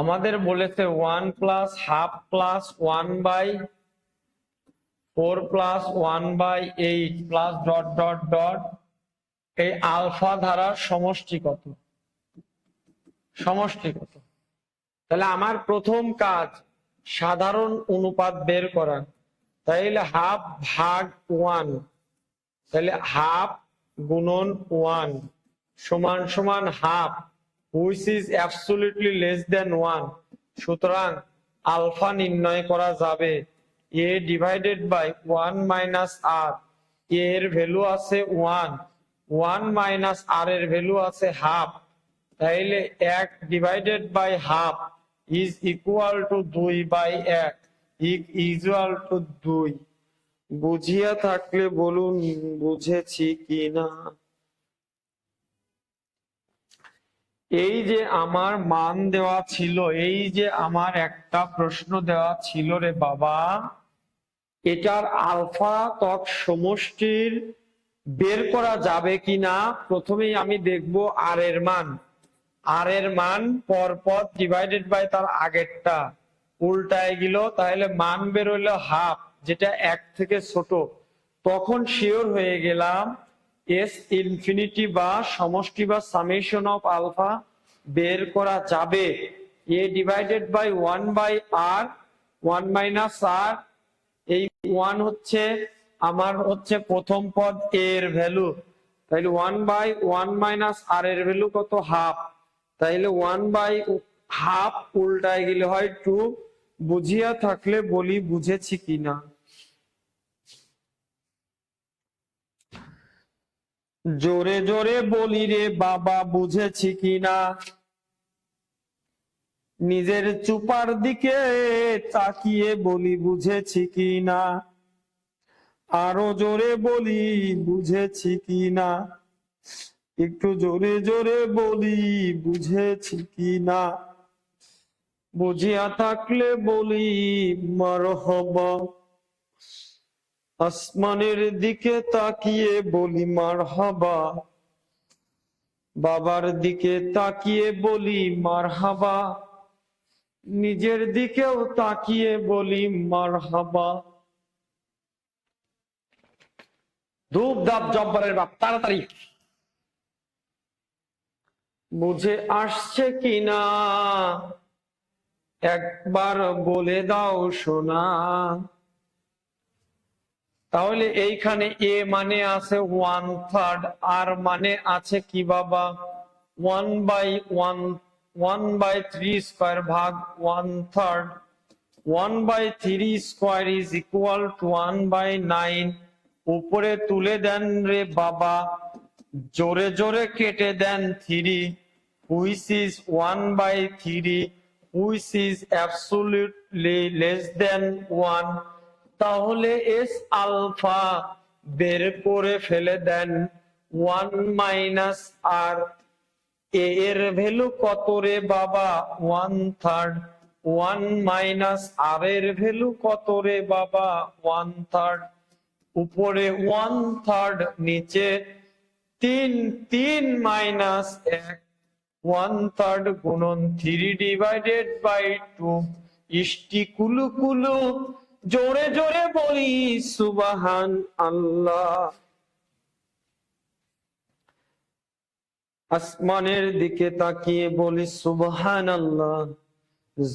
আমাদের বলেছে 1 plus half plus 1/4 plus 1/8 plus dot dot dot, এই আলফা ধারার সমষ্টি কত? সমষ্টি কত? তাহলে আমার প্রথম কাজ সাধারণ অনুপাত বের করা। তাইলে হাফ ভাগ 1, তাহলে হাফ গুণন 1 সমান সমান half, which is absolutely less than 1। সুতরাং আলফা নির্ণয় করা যাবে a divided by 1 minus r। এর ভ্যালু আছে 1, 1 মাইনাস r এর ভ্যালু আছে হাফ, তাইলে 1 divided by half is equal to 2/1 equal to 2। বুঝিয়া থাকলে বলুন বুঝেছি কিনা। এই যে আমার মান দেওয়া ছিল, এই যে আমার একটা প্রশ্ন দেওয়া ছিল রে বাবা, এটার আলফা তক সমষ্টির বের করা যাবে কিনা প্রথমেই আমি দেখব আর এর মান। আর এর মান পরপর ডিভাইডেড বাই তার আগেরটা উল্টায় গেল, তাহলে মান বের হইলো হাফ, যেটা 1 থেকে ছোট। তখন শিওর হয়ে গেলাম এস ইনফিনিটি বা সমষ্টি বা সামেশন অফ আলফা বের করা যাবে। A divided by 1/r 1 minus r, এই 1 হচ্ছে আমার হচ্ছে প্রথম পদ এর ভ্যালু, তাইলে 1/1 মাইনাস r এর ভ্যালু কত? হাফ, তাইলে 1/half উল্টায় গেলে হয় 2। বুঝিয়া থাকলে বলি বুঝেছি কিনা। জোরে জোরে বলি রে বাবা বুঝেছি কিনা। নিজের চুপার দিকে তাকিয়ে বলি বুঝেছি কিনা। আরো জোরে বলি বুঝেছি কিনা, একটু জোরে জোরে বলি বুঝেছি কিনা। বুঝিয়া থাকলে বলি মারহাবা। আসমানের দিকে তাকিয়ে বলি মারহাবা, বাবার দিকে তাকিয়ে বলি মারহাবা, নিজের দিকেও তাকিয়ে বলি মারহাবা। ধূপ ধাপ জব্বরের বাপ, তাড়াতাড়ি। বুঝে আসছে কিনা একবার বলে দাও সোনা। তাহলে এইখানে এ মানে আছে 1/3, আর মানে আছে কি বাবা 1/3 স্কয়ার ভাগ 1/3। 1/3 স্কয়ার ইজ ইকুয়াল টু 1/9। উপরে তুলে দেন রে বাবা, জোরে জোরে কেটে দেন 3, which is 1/3, which is absolutely less than 1। তাহলে এস আলফা বের করে ফেলে দেন 1 মাইনাস আর। এর ভ্যালু কত রে বাবা 1/3, 1 মাইনাস আর এর ভ্যালু কত রে বাবা 1/3। উপরে 1/3, নিচে 3, 3 মাইনাস 1, 1/3 গুণন 3 ডিভাইডেড বাই 2 ইষ্টি কুলু কুলু। জোরে জোরে বলি সুবহান আল্লাহ। আসমানের দিকে তাকিয়ে বলি সুবহান আল্লাহ,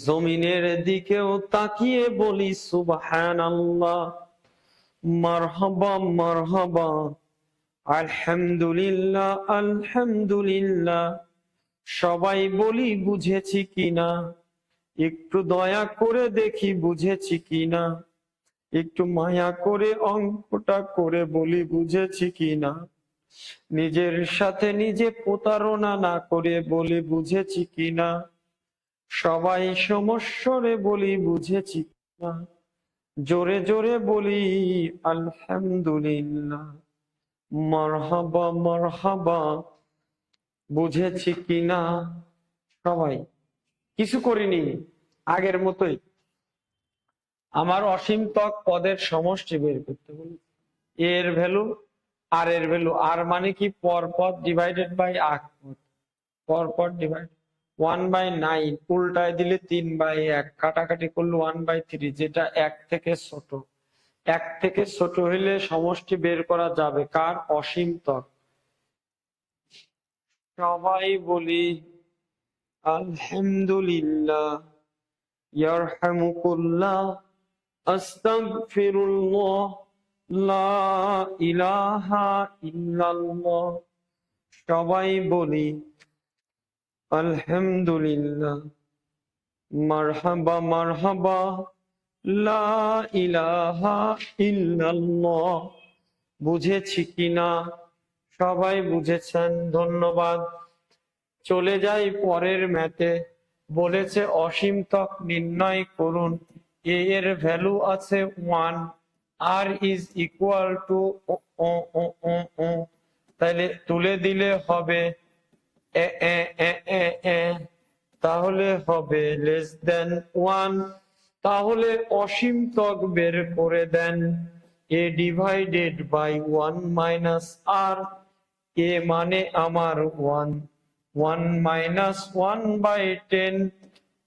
জমিনের দিকেও তাকিয়ে বলি সুবহান আল্লাহ। মারহাবা মারহাবা, আলহামদুলিল্লাহ আলহামদুলিল্লাহ। সবাই বলি বুঝেছি কিনা, একটু দয়া করে দেখি বুঝেছি কিনা, একটু মায়া করে অঙ্কটা করে বলি বুঝেছি কিনা। নিজের সাথে নিজে প্রতারণা না করে বলি বুঝেছি কিনা। সবাই সমস্বরে বলি বুঝেছি কিনা। জোরে জোরে বলি আলহামদুলিল্লাহ। মারহাবা মারহাবা, বুঝেছি কিনা। সবাই কিছু করিনি, আগের মতোই আমার অসীম তক পদের সমষ্টি বের করতে বলি। এর ভ্যালু আর এর ভ্যালু, আর মানে কি পরপর ডিভাইডেড বাই আকপদ, পরপর ডিভাইড 1/9, উল্টায় দিলে 3/1, কাটাকাটি করলে 1/3, যেটা এক থেকে ছোট। এক থেকে ছোট হইলে সমষ্টি বের করা যাবে কার? অসীম তক। সবাই বলি আলহামদুলিল্লাহ, ইয়ারহামুকুল্লাহ, আস্তাগফিরুল্লাহ, লা ইলাহা ইল্লাল্লাহ। সবাই বলি আলহামদুলিল্লাহ, মারহাবা মারহাবা, লা ইলাহা ইল্লাল্লাহ। বুঝেছি কিনা? সবাই বুঝেছেন, ধন্যবাদ। চলে যাই পরের ম্যাথে। বলেছে অসীম ত্বক নির্ণয় করুন। এ এর ভ্যালু আছে 1, আর ইজ ইকুয়াল টু, তাহলে তুলে দিলে হবে এ এ এ এ এ, তাহলে হবে লেস দেন 1। তাহলে অসীম ত্বক বের করে দেন। এ ডিভাইডেড বাই 1 মাইনাস আর, এ মানে আমার 1, 1 মাইনাস 1/10,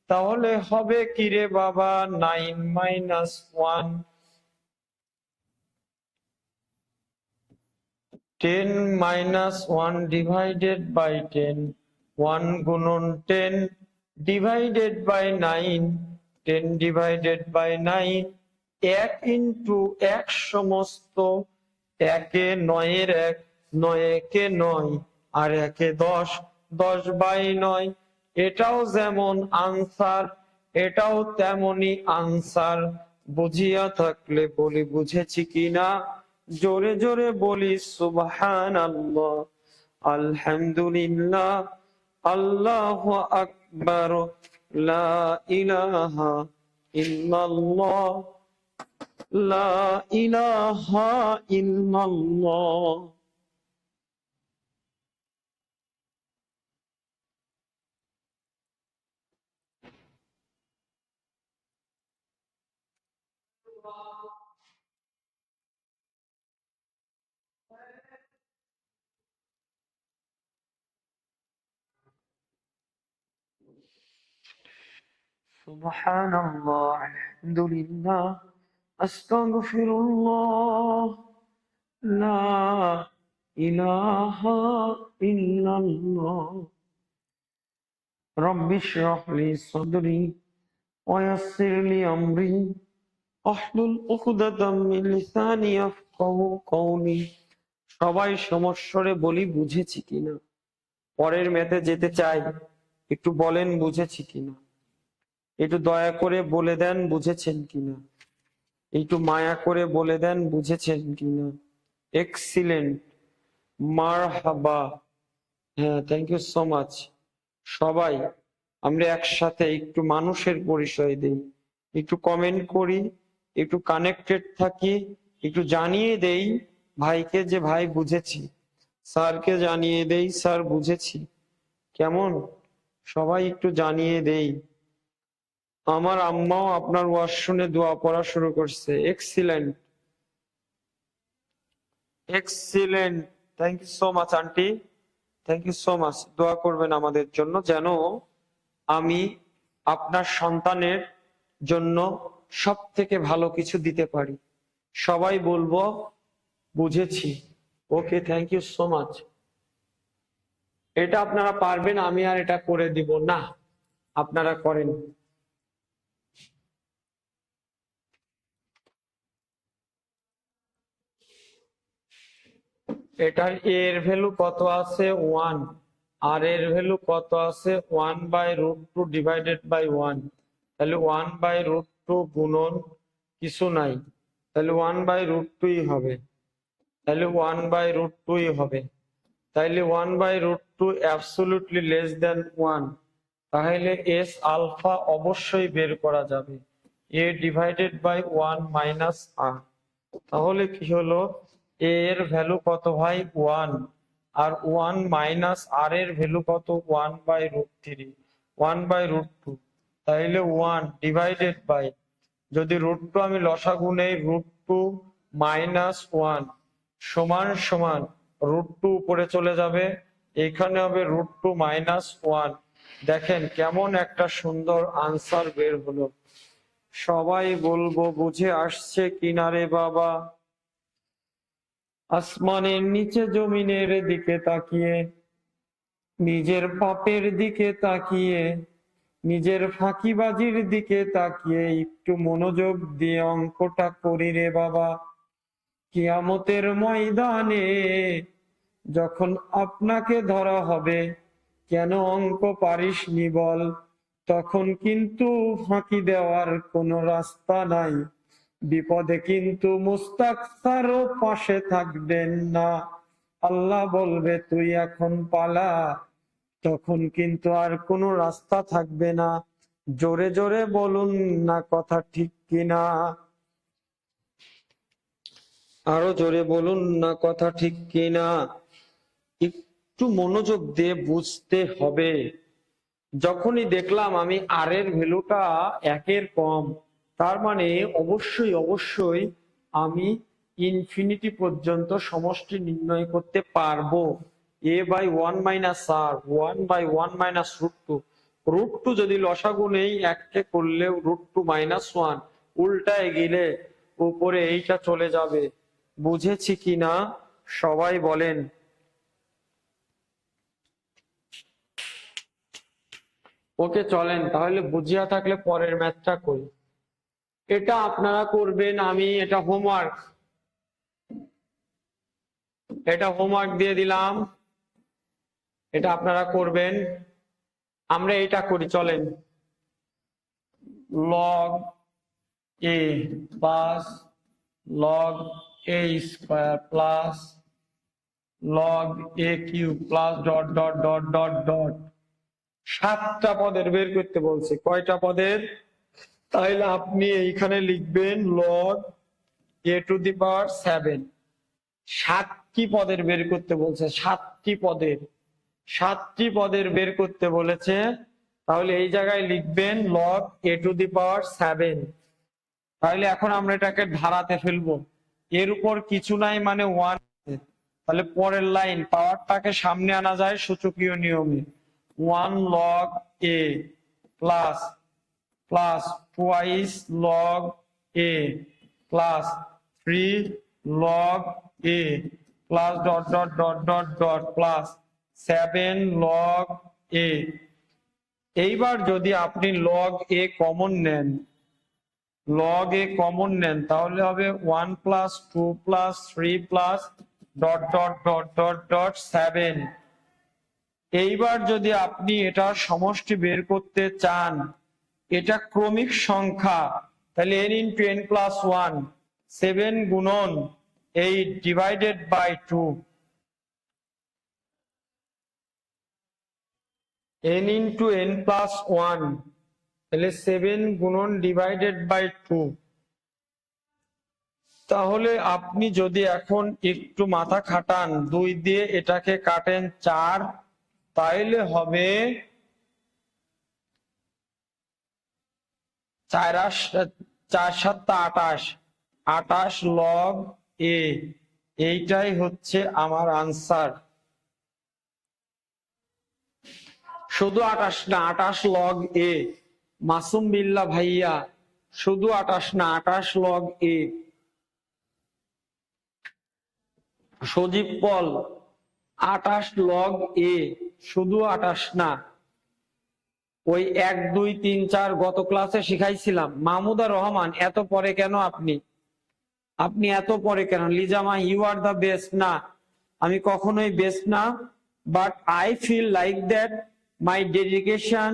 তাহলে হবে কি রে বাবা? 9 মাইনাস 1, 10 মাইনাস 1 ডিভাইডেড বাই 10, 1 গুণন 10 divided by 9, 10 divided by 9, 1 into 1 সমস্ত, 1 9 এর 1, 9 একে 9, আর 1 10, 10/9। এটাও যেমন আনসার, এটাও তেমনি আনসার। বুঝিয়া থাকলে বলি বুঝেছি কিনা? জোরে জোরে বলি সুবহানাল্লাহ, আলহামদুলিল্লাহ, আল্লাহু আকবার, লা ইলাহা ইল্লাল্লাহ, লা ইলাহা ইল্লাল্লাহ। সুবহানাল্লাহ, আলহামদুলিল্লাহ, আস্তাগফিরুল্লাহ, লা ইলাহা ইল্লাল্লাহ। রব্বি ইশরাহ লি সাদরি ওয়া ইয়াসসির লি আমরি আহলুল উকদাতাম মিন লিসানি ইয়াফকাহু কওলি। সবাই সমস্বরে বলি বুঝেছি কিনা? পরের ম্যাথে যেতে চাই, একটু বলেন বুঝেছি কিনা? একটু দয়া করে বলে দেন বুঝেছেন কিনা? একটু মায়া করে বলে দেন বুঝেছেন কিনা? এক্সিলেন্ট, মারহাবা। হ্যাঁ, থ্যাংক ইউ সো মাচ। সবাই আমরা একসাথে একটু মানুষের পরিচয় দেই, একটু কমেন্ট করি, একটু কানেক্টেড থাকি, একটু জানিয়ে দেই ভাইকে যে ভাই বুঝেছি, স্যারকে জানিয়ে দেই স্যার বুঝেছি। কেমন? সবাই একটু জানিয়ে দেই। আমার আম্মাও আপনার ওয়াজ শুনে দোয়া পড়া শুরু করছে। Excellent, excellent, thank you so much aunty, thank you so much. দোয়া করবেন আমাদের জন্য যেন আমি আপনার সন্তানের জন্য সব থেকে ভালো কিছু দিতে পারি। সবাই বলবো বুঝেছি। ওকে, থ্যাংক ইউ সো মাচ। এটা আপনারা পারবেন, আমি আর এটা করে দিব না, আপনারা করেন। এটার এর ভ্যালু কত আছে? 1, আর এর ভ্যালু কত আছে? 1/√2 ডিভাইডেড বাই 1, তাহলে 1/√2 গুণন কিছু নাই, তাহলে 1/√2 হবে, তাহলে 1/√2 হবে, তাহলে 1/√2 অ্যাবসলিউটলি লেস দেন 1, তাহলে এস আলফা অবশ্যই বের করা যাবে। এ ডিভাইডেড বাই 1 মাইনাস আর, তাহলে কি হলো? এ এর ভ্যালু কত ভাই? 1, আর 1 মাইনাস আর এর ভ্যালু কত? 1/√3, 1/√2, তাইলে 1 ডিভাইডেড বাই, যদি √2 আমি লসাগু নেই, √2 মাইনাস 1 সমান সমান √2 উপরে চলে যাবে, এখানে হবে √2 - 1। দেখেন কেমন একটা সুন্দর আনসার বের হলো। সবাই বলবো বুঝে আসছে কিনা রে বাবা? আসমানের নিচে জমিনের দিকে তাকিয়ে, নিজের পাপের দিকে তাকিয়ে, নিজের ফাঁকিবাজির দিকে তাকিয়ে একটু মনোযোগ দিয়ে অঙ্কটা করি রে বাবা। কিয়ামতের ময়দানে যখন আপনাকে ধরা হবে, কেন অঙ্ক পারিসনি বল, তখন কিন্তু ফাঁকি দেওয়ার কোনো রাস্তা নাই। বিপদে কিন্তু মুস্তাক স্যারও পাশে থাকবেন না। আল্লাহ বলবে তুই এখন পালা, তখন কিন্তু আর কোনো রাস্তা থাকবে না। জোরে জোরে বলুন না কথা ঠিক কিনা? আরো জোরে বলুন না কথা ঠিক কিনা? একটু মনোযোগ দিয়ে বুঝতে হবে। যখনই দেখলাম আমি আর এর ভ্যালুটা 1-এর কম, তার মানে অবশ্যই অবশ্যই আমি ইনফিনিটি পর্যন্ত সমষ্টি নির্ণয় করতে পারবো। a/1 - r, 1/1 - √2। √2 যদি লসাগু নেই, 1-কে করলেও √2 - 1, উল্টায় গেলে উপরে এইটা চলে যাবে। বুঝেছি কিনা সবাই বলেন। ওকে চলেন তাহলে, বুঝিয়া থাকলে পরের ম্যাথটা করি। এটা আপনারা করবেন, আমি এটা হোমওয়ার্ক দিয়ে দিলাম, এটা আপনারা করবেন। আমরা এটা করি, চলেন। log a plus log a square plus log a cube plus dot dot dot dot dot 7টা পদের বের করতে বলছে। কয়টা পদের? তাহলে আপনি এইখানে লিখবেন log a⁷ 7টি পদের বের করতে বলছে, 7টি পদের বের করতে বলেছে। তাহলে এই জায়গায় লিখবেন log a⁷। তাহলে এখন আমরা এটাকে ধারাতে ফেলবো, এর উপর কিছু নাই মানে 1। তাহলে পরের লাইন পাওয়ারটাকে সামনে আনা যায় সূচকীয় নিয়মে। 1 log a plus plus twice log a plus 3 log a plus dot dot dot dot dot plus 7 log a। এইবার যদি আপনি log a কমন নেন, তাহলে হবে 1 plus 2 plus 3 plus dot dot dot dot dot 7। এইবার যদি আপনি এটার সমষ্টি বের করতে চান, এটা ক্রমিক সংখ্যা, তাহলে n × n + 1, 7 গুণন 8 ডিভাইডেড বাই 2, n × n + 1, তাহলে 7 গুণন ডিভাইডেড বাই 2। তাহলে আপনি যদি এখন একটু মাথা খাটান, 2 দিয়ে এটাকে কাটেন 4, তাইলে হবে 4 7 28, 28 log a। এইটাই হচ্ছে আমার আনসার। শুধু 28 না, 28 log a। মাসুম বিল্লাহ ভাইয়া, শুধু 28 না, 28 log a। Sajib Paul, 28 log a, শুধু 28 না। ওই 1 2 3 4 গত ক্লাসে শিখাইছিলাম। মাহমুদা রহমান, এত পরে কেন আপনি এত পরে কেন? লিজামা, ইউ আর দ্য বেস্ট। না, আমি কখনোই বেস্ট না, but I feel like that my dedication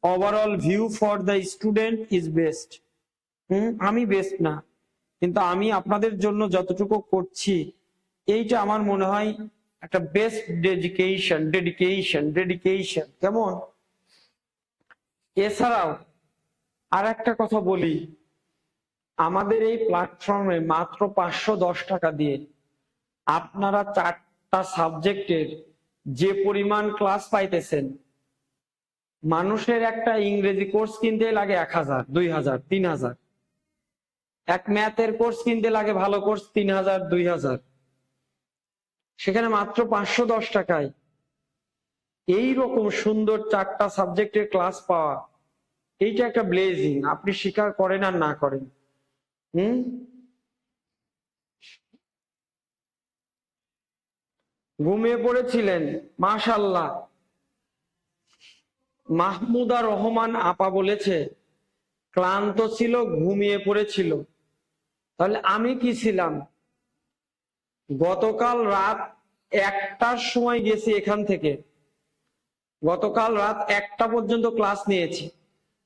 overall view for the student is best. আমি বেস্ট না, কিন্তু আমি আপনাদের জন্য যতটুকু করছি, এইটা আমার মনে হয় একটা বেস্ট ডেডিকেশন। কেমন? এছাড়াও আর একটা কথা বলি, আমাদের এই প্ল্যাটফর্মে মাত্র 510 টাকা দিয়ে আপনারা 4টা সাবজেক্টের যে পরিমাণ ক্লাস পাইতেছেন, মানুষের একটা ইংরেজি কোর্স কিনতে লাগে 1000, 2000, 3000। এক ম্যাথের কোর্স কিনতে লাগে ভালো কোর্স 3000, 2000। সেখানে মাত্র 510 টাকায় এই রকম সুন্দর 4টা সাবজেক্টের ক্লাস পাওয়া, এইটা একটা ব্লেজিং। আপনি স্বীকার করেন আর না করেন। হুম ঘুমিয়ে পড়েছিলেন, মাশাআল্লাহ। মাহমুদা রহমান আপা বলেছে ক্লান্ত ছিল, ঘুমিয়ে পড়েছিল। তাহলে আমি কি ছিলাম? গতকাল রাত 1টার সময় গেছি এখান থেকে, গতকাল রাত 1টা পর্যন্ত ক্লাস নিয়েছি।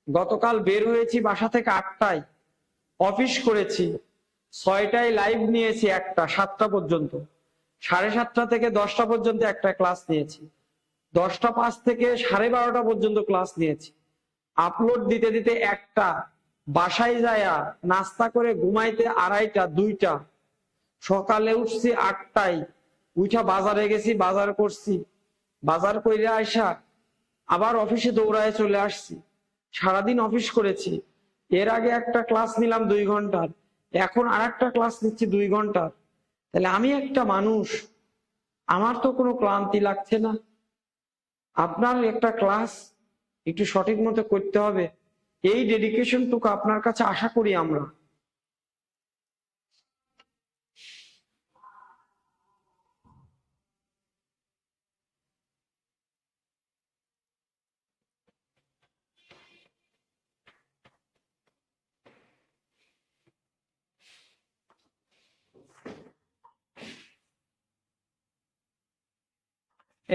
গতকাল বের হয়েছি বাসা থেকে 8টায়, অফিস করেছি 6টায়, লাইভ নিয়েছি 7টা পর্যন্ত, 7:30 থেকে 10টা পর্যন্ত একটা ক্লাস নিয়েছি, 10টা 5 থেকে 12:30 পর্যন্ত ক্লাস নিয়েছি। আপলোড দিতে দিতে 1টা, বাসায় যায়া নাস্তা করে ঘুমাইতে 2:30 2টা, সকালে উঠছি 8টায়, উঠা বাজারে গেছি, বাজার করছি, বাজার করে আসা আবার অফিসে দৌড়ায় চলে আসছি। সারাদিন অফিস করেছি। এর আগে একটা ক্লাস নিলাম 2 ঘন্টার, এখন আরেকটা ক্লাস নিচ্ছি 2 ঘন্টার। তাহলে আমি একটা মানুষ, আমার তো কোনো ক্লান্তি লাগছে না। আপনার একটা ক্লাস একটু সঠিক মতো করতে হবে, এই ডেডিকেশনটুকু আপনার কাছে আশা করি আমরা।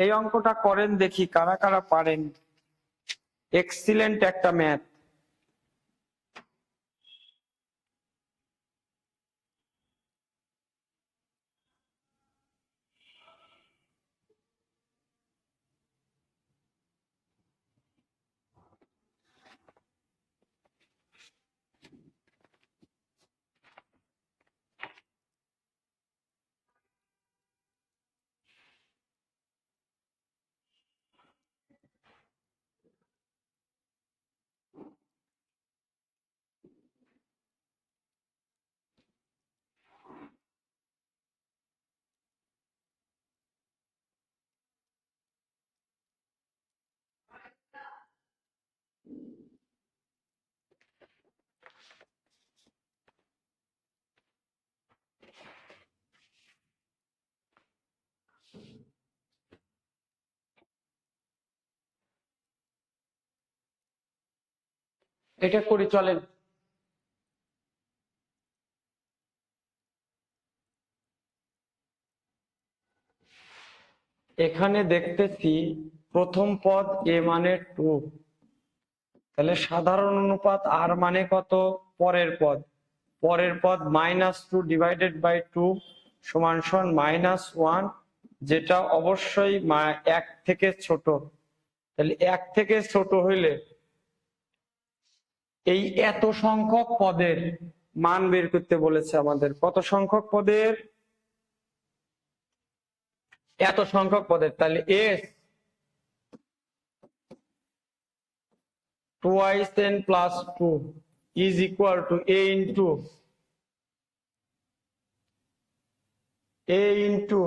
এই অঙ্কটা করেন দেখি কারা কারা পারেন। এক্সিলেন্ট একটা ম্যাথ। এটা করি চলেন। এখানে দেখতেছি প্রথম পদ a মানে 2, তাহলে সাধারণ অনুপাত r মানে কত? পরের পদ, পরের পদ -2 ডিভাইডেড বাই 2 সমান সমান -1, যেটা অবশ্যই 1 থেকে ছোট। তাহলে 1 থেকে ছোট হইলে এই এত সংখ্যক পদের মান বের করতে বলেছে আমাদের। কত সংখ্যক পদের? এত সংখ্যক পদের। তাহলে s twice n plus 2 is equal to a into a into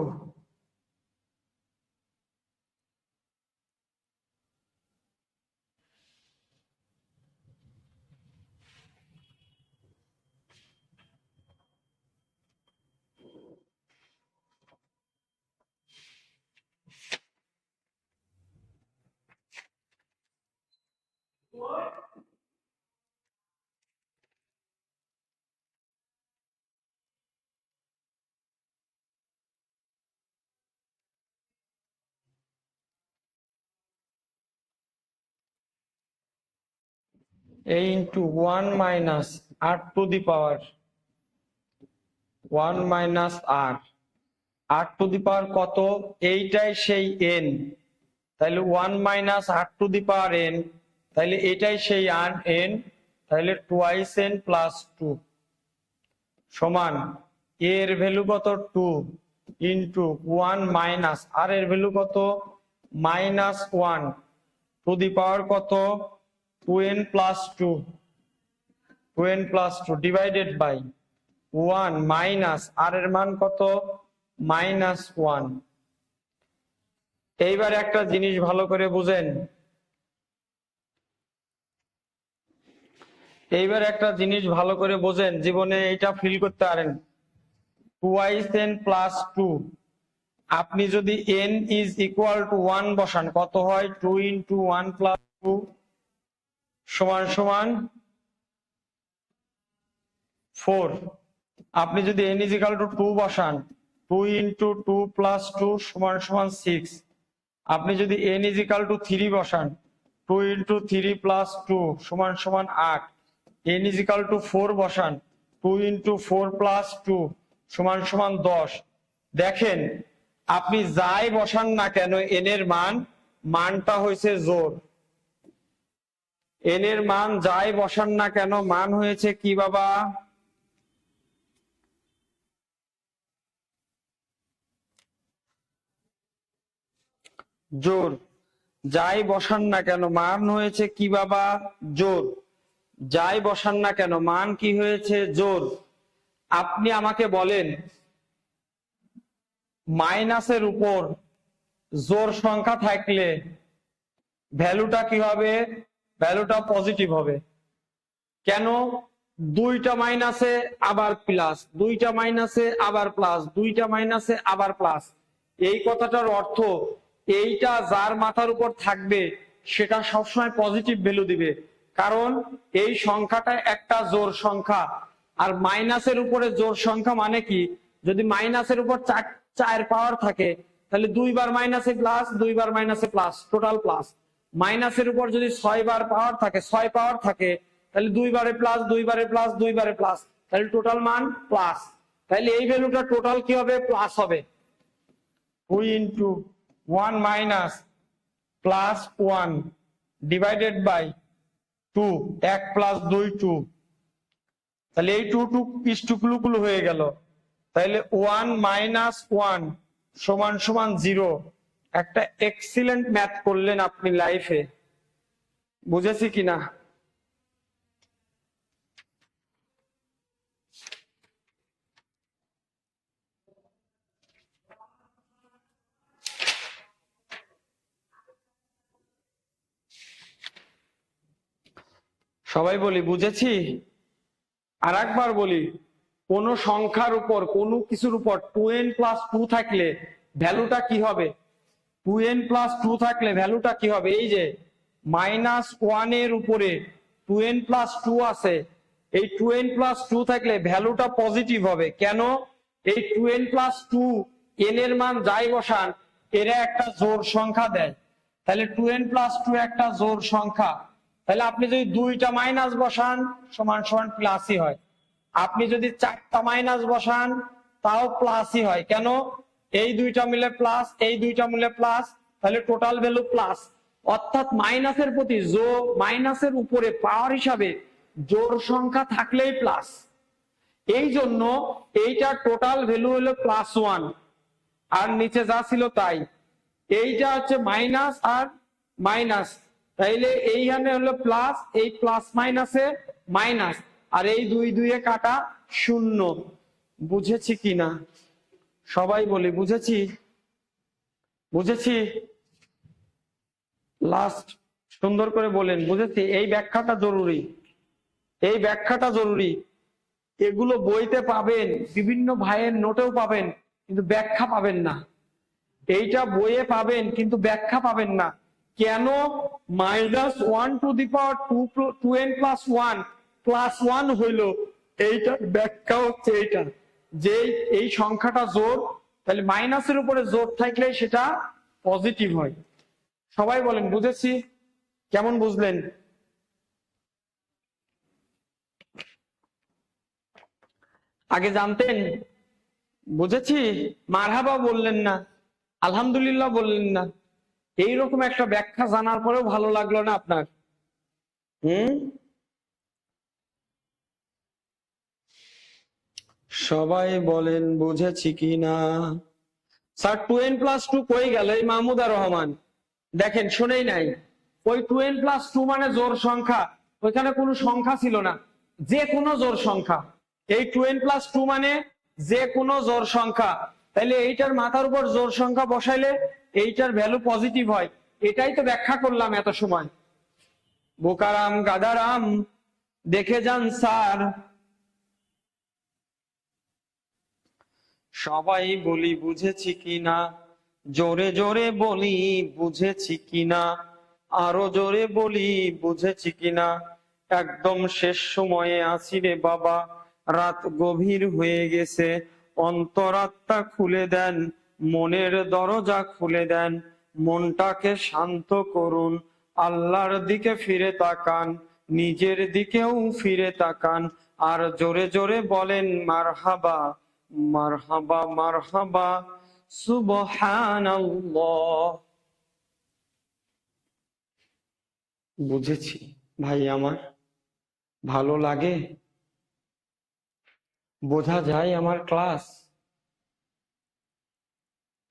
a into 1 minus r to the power 1 minus r to the power কত? এইটাই সেই n, তাহলে 1 minus r to the power n, তাহলে এটাই সেই n, তাহলে twice n plus 2 সমান a এর ভ্যালু কত? 2 ইন্টু 1 মাইনাস r এর ভ্যালু কত? -1 টু দি পাওয়ার কত? 2n plus 2, 2n plus 2 divided by 1 minus r এর মান কত? -1। এইবার একটা জিনিস ভালো করে বুঝেন, জীবনে এটা ফিল করতে পারেন। 2n + 2, আপনি যদি n = 1 বসান, কত হয়? 2 × 1 + 2 = 4। আপনি যদি n = 2 বসান, 2 × 2 + 2 = 6। আপনি যদি n = 3 বসান, 2 × 3 + 2 = 8। n = 4 বসান, 2 × 4 + 2 = 10। দেখেন, আপনি যাই বসান না কেন n এর মানটা হয়েছে জোড়। n এর মান যাই বসান না কেন মান হয়েছে কি বাবা? জোড়। যাই বসান না কেন মান হয়েছে কি বাবা? জোড়। যাই বসান না কেন মান কি হয়েছে? জোড়। আপনি আমাকে বলেন, মাইনাসের উপর জোড় সংখ্যা থাকলে ভ্যালুটা কি হবে? ভ্যালুটা পজিটিভ হবে। কেন? দুইটা মাইনাসে আবার প্লাস, দুইটা মাইনাসে আবার প্লাস, দুইটা মাইনাসে আবার প্লাস। এই কথাটার অর্থ, এইটা যার মাথার উপর থাকবে সেটা সবসময় পজিটিভ ভ্যালু দিবে, কারণ এই সংখ্যাটা একটা জোড় সংখ্যা। আর মাইনাসের উপরে জোড় সংখ্যা মানে কি? যদি মাইনাসের উপর 4 পাওয়ার থাকে, তাহলে 2 বার মাইনাসে প্লাস, 2 বার মাইনাসে প্লাস, টোটাল প্লাস। মাইনাসের উপর যদি 6 বার পাওয়ার থাকে, 6 পাওয়ার থাকে, তাহলে 2 বারে প্লাস, 2 বারে প্লাস, 2 বারে প্লাস, তাহলে টোটাল মান প্লাস। তাহলে এই ভ্যালুটা টোটাল কি হবে? প্লাস হবে। 2 × 1 - +1 ডিভাইডেড বাই 2, 1 + 2 2। তাহলে এই 2 2 ইস্টুকুলুকুলু হয়ে গেল। তাহলে 1 - 1 = 0। একটা এক্সিলেন্ট ম্যাথ করলেন আপনি লাইফে। বুঝেছি কিনা? সবাই বলি বুঝেছি। আর একবার বলি, কোন সংখ্যার উপর, কোন কিছুর উপর 2n + 2 থাকলে ভ্যালুটা কি হবে? 2n + 2 থাকলে ভ্যালুটা কি হবে? এই যে -1 এর উপরে 2n + 2 আছে, এই 2n + 2 থাকলে ভ্যালুটা পজিটিভ হবে। কেন? এই 2n + 2 n এর মান যাই বসান এরা একটা জোড় সংখ্যা দেয়। তাহলে 2n + 2 একটা জোড় সংখ্যা। তাহলে আপনি যদি 2টা মাইনাস বসান = প্লাসই হয়। আপনি যদি 4টা মাইনাস বসান তাও প্লাসই হয়। কেন? এই 2টা মিলে প্লাস, এই 2টা মিলে প্লাস, তাহলে টোটাল ভ্যালু প্লাস। অর্থাৎ মাইনাসের প্রতি যোগ, মাইনাসের উপরে পাওয়ার হিসাবে জোড় সংখ্যা থাকলেই প্লাস। এই জন্য এইটা টোটাল ভ্যালু হলো +1, আর নিচে যা ছিল তাই। এইটা হচ্ছে মাইনাস আর মাইনাস, তাইলে এইখানে হলো প্লাস, এই প্লাস মাইনাসে মাইনাস, আর এই 2 2 এ কাটা 0। বুঝেছি কিনা? সবাই বলি বুঝেছি। বুঝেছি। লাস্ট সুন্দর করে বলেন বুঝেছি। এই ব্যাখ্যাটা জরুরি, এই ব্যাখ্যাটা জরুরি। এগুলো বইতে পাবেন, বিভিন্ন ভাইয়ের নোটেও পাবেন, কিন্তু ব্যাখ্যা পাবেন না। এইটা বইয়ে পাবেন কিন্তু ব্যাখ্যা পাবেন না। কেন -1 টু দি পাওয়ার 2n + 1 +1 হইল? এইটার ব্যাখ্যা হচ্ছে এইটা, যে এই সংখ্যাটা জোড়, তাহলে মাইনাসের উপরে জোড় থাকলে সেটা পজিটিভ হয়। সবাই বলেন বুঝেছি। কেমন বুঝলেন? আগে জানতেন? বুঝেছি। মারহাবা বললেন না, আলহামদুলিল্লাহ বললেন না। এইরকম একটা ব্যাখ্যা জানার পরেও ভালো লাগলো না আপনার? সবাই বলেন বুঝেছি কি না। স্যার 2n + 2 কই গেল? এই মাহমুদা রহমান দেখেন শুনেই নাই। ওই 2n + 2 মানে জোড় সংখ্যা, ওইখানে কোনো সংখ্যা ছিল না, যে কোনো জোড় সংখ্যা। এই 2n + 2 মানে যে কোনো জোড় সংখ্যা। তাইলে এইটার মাথার উপর জোর সংখ্যা বসাইলে এইটার ভ্যালু পজিটিভ হয়। এটাই তো ব্যাখ্যা করলাম এত সময়। বোকারাম গাদারাম দেখে যান স্যার। সবাই বলি বুঝেছি কিনা, জোরে জোরে বলি বুঝেছি কিনা, আরো জোরে বলি বুঝেছি কিনা। একদম শেষ সময়ে আছি রে বাবা, রাত গভীর হয়ে গেছে, অন্তরাত্মা খুলে দেন, মনের দরজা খুলে দেন, মনটাকে শান্ত করুন, আল্লাহর দিকে ফিরে তাকান, নিজের দিকেও ফিরে তাকান, আর জোরে জোরে বলেন মারহাবা মারহাবা মারহাবা সুবহানাল্লাহ। বুঝেছি ভাই আমার, ভালো লাগে, বোঝা যায় আমার ক্লাস,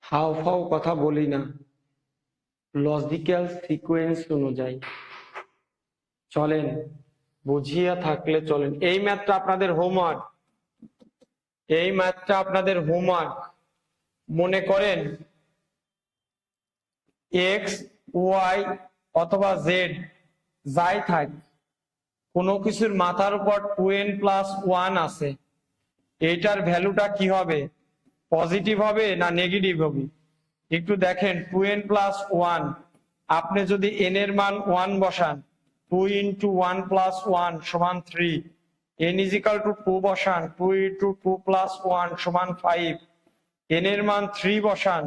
হাও ফাও কথা বলি না, লজিক্যাল সিকোয়েন্স অনুযায়ী চলেন, বুঝিয়া থাকলে চলেন। এই ম্যাথটা আপনাদের হোমওয়ার্ক, এই ম্যাথটা আপনাদের হোমওয়ার্ক। মনে করেন এক্স ওয়াই অথবা জেড যাই থাক, কোনো কিছুর মাথার উপর 2n+1 আছে, এইটার ভ্যালুটা কি হবে, পজিটিভ হবে না নেগেটিভ হবে? একটু দেখেন 2n+1, আপনি যদি n এর মান 1 বসান, 2 × 1+1 = 3, n = 2 বসান, 2 × 2+1 = 5, n এর মান 3 বসান,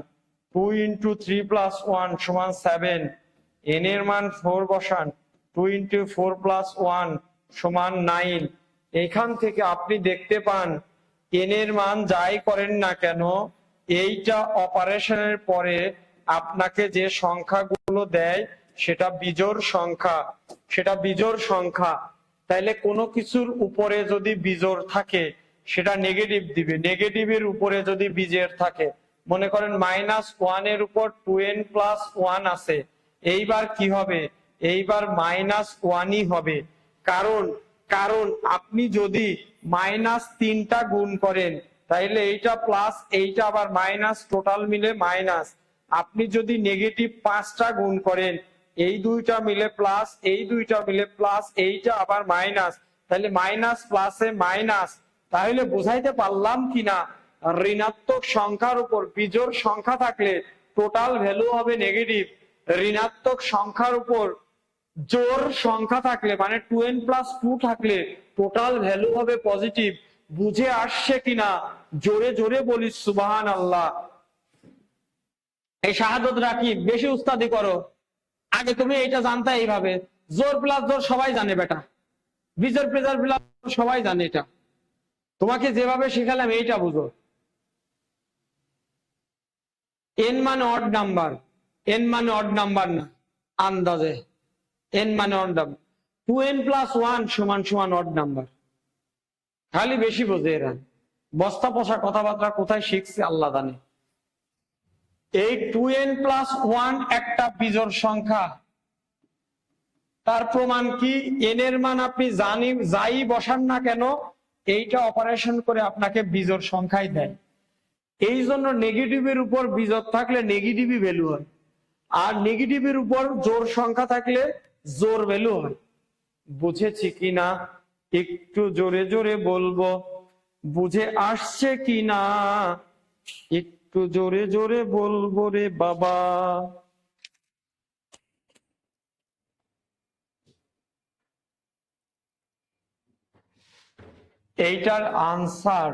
2 × 3+1 = 7, n এর মান 4 বসান, 2 × 4+1 = 9। এখান থেকে আপনি দেখতে পান n এর মান যাই করেন না কেন, এইটা অপারেশনের পরে আপনাকে যে সংখ্যাগুলো দেয় সেটা বিজোড় সংখ্যা, সেটা বিজোড় সংখ্যা। তাইলে কোনো কিছুর উপরে যদি বিজোড় থাকে সেটা নেগেটিভ দিবে, নেগেটিভের উপরে যদি বিজোড় থাকে, মনে করেন -1 এর উপর 2n+1 আছে, এইবার কি হবে, এইবার -1ই হবে। কারণ কারণ আপনি যদি -3টা গুণ করেন তাইলে এইটা প্লাস, এইটা আবার মাইনাস, টোটাল মিলে মাইনাস। আপনি যদি নেগেটিভ 5টা গুণ করেন, এই দুইটা মিলে প্লাস, এই দুইটা মিলে প্লাস, এইটা আবার মাইনাস, তাহলে মাইনাস প্লাসে মাইনাস। তাহলে বুঝাইতে পারলাম কিনা, ঋণাত্মক সংখ্যার উপর বিজোড় সংখ্যা থাকলে টোটাল ভ্যালু হবে নেগেটিভ, ঋণাত্মক সংখ্যার উপর জোড় সংখ্যা থাকলে মানে 2n+2 থাকলে টোটাল ভ্যালু হবে পজিটিভ। বুঝে আসছে কিনা জোরে জোরে বলি সুবহানাল্লাহ। এই শাহাদত রাখি, বেশি উস্তাদি করো। আগে তুমি এইটা জানতা এইভাবে, জোর প্লাস জোর সবাই জানে বেটা, বিজোড় প্লাস প্লাস সবাই জানে, এটা তোমাকে যেভাবে শিখালাম এইটা বুঝো। n মানে অড নাম্বার, n মানে অড নাম্বার না, আন্দাজে n মানে odd number, 2n+1 = odd number. খালি বেশি বোঝে এরা, বস্তা পচা কথাবার্তা কোথায় শিখছে আল্লাহ জানে। এই 2n+1 একটা বিজোড় সংখ্যা, তার প্রমাণ কি, n এর মান আপনি যাই বসান না কেন এইটা অপারেশন করে আপনাকে বিজোড় সংখ্যাই দেয়। এই জন্য নেগেটিভের উপর বিজোড় থাকলে নেগেটিভই ভ্যালু হয়, আর নেগেটিভের উপর জোড় সংখ্যা থাকলে জোড় ভ্যালু হয়। বুঝেছি কিনা একটু জোরে জোরে বলবো, বুঝে আসছে কিনা একটু জোরে জোরে বলবো রে বাবা। এইটার আনসার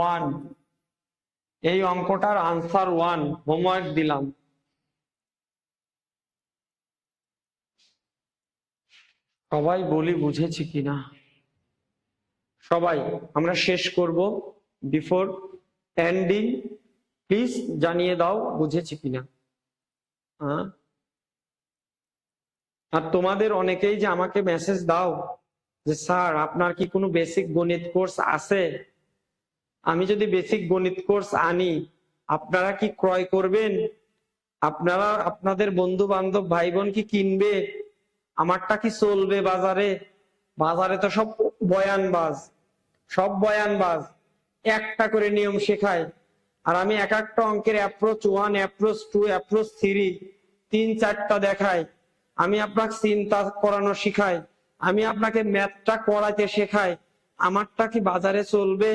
1, এই অঙ্কটার আনসার 1, হোমওয়ার্ক দিলাম। সবাই বলি বুঝেছি কিনা, সবাই আমরা শেষ করব, বিফোর এন্ডিং প্লিজ জানিয়ে দাও বুঝেছি কিনা। আর তোমাদের অনেকেই যে আমাকে মেসেজ দাও যে স্যার আপনার কি কোনো বেসিক গণিত কোর্স আছে, আমি যদি বেসিক গণিত কোর্স আনি আপনারা কি ক্রয় করবেন, আপনারা আপনাদের বন্ধু বান্ধব ভাই বোন কি কিনবে, আমারটা কি চলবে বাজারে? বাজারে তো সব বয়ানবাজ, সব বয়ানবাজ, একটা করে নিয়ম শেখায়, আর আমি এক একটা অঙ্কের অ্যাপ্রোচ 1, অ্যাপ্রোচ 2, অ্যাপ্রোচ 3, 3-4টা দেখাই। আমি আপনাকে চিন্তা করানো শিখাই, আমি আপনাকে ম্যাথটা করাইতে শেখাই। আমারটা কি বাজারে চলবে?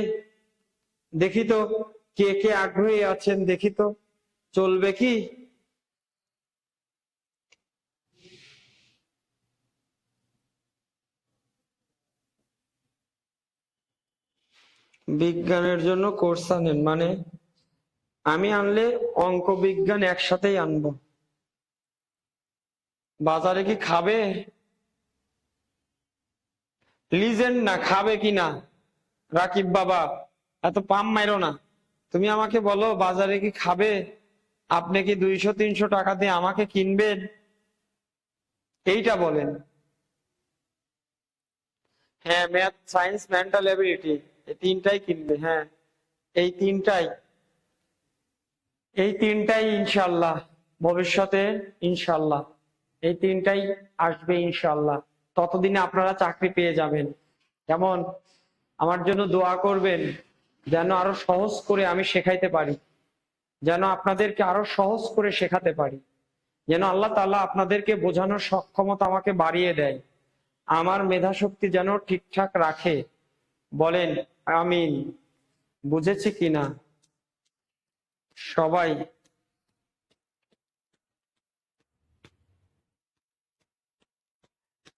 দেখি তো কে কে আগ্রহী আছেন, দেখি তো চলবে কি? বিজ্ঞানের জন্য কোর্স আনেন মানে? আমি আনলে অঙ্ক বিজ্ঞান একসাথেই আনবো। বাজারে কি খাবে? লিজেন্ড না, খাবে কিনা? রাকিব বাবা, এত পাম মাইরো না। তুমি আমাকে বলো বাজারে কি খাবে? আপনি কি 200-300 টাকা দিয়ে আমাকে কিনবেন? এইটা বলেন। হ্যাঁ, ম্যাথ, সায়েন্স, মেন্টাল এবিলিটি, এই তিনটাই কিনবে। হ্যাঁ, এই তিনটাই, এই তিনটাই ইনশাল্লাহ ভবিষ্যতে, ইনশাল্লাহ এই তিনটাই আসবে ইনশাল্লাহ। ততদিনে আপনারা চাকরি পেয়ে যাবেন। কেমন? আমার জন্য দোয়া করবেন যেন আরো সহজ করে আমি শেখাইতে পারি, যেন আপনাদেরকে আরো সহজ করে শেখাতে পারি, যেন আল্লাহ তাআলা আপনাদেরকে বোঝানোর সক্ষমতা আমাকে বাড়িয়ে দেয়, আমার মেধা শক্তি যেন ঠিকঠাক রাখে। বলেন আমিন। বুঝেছি কিনা সবাই?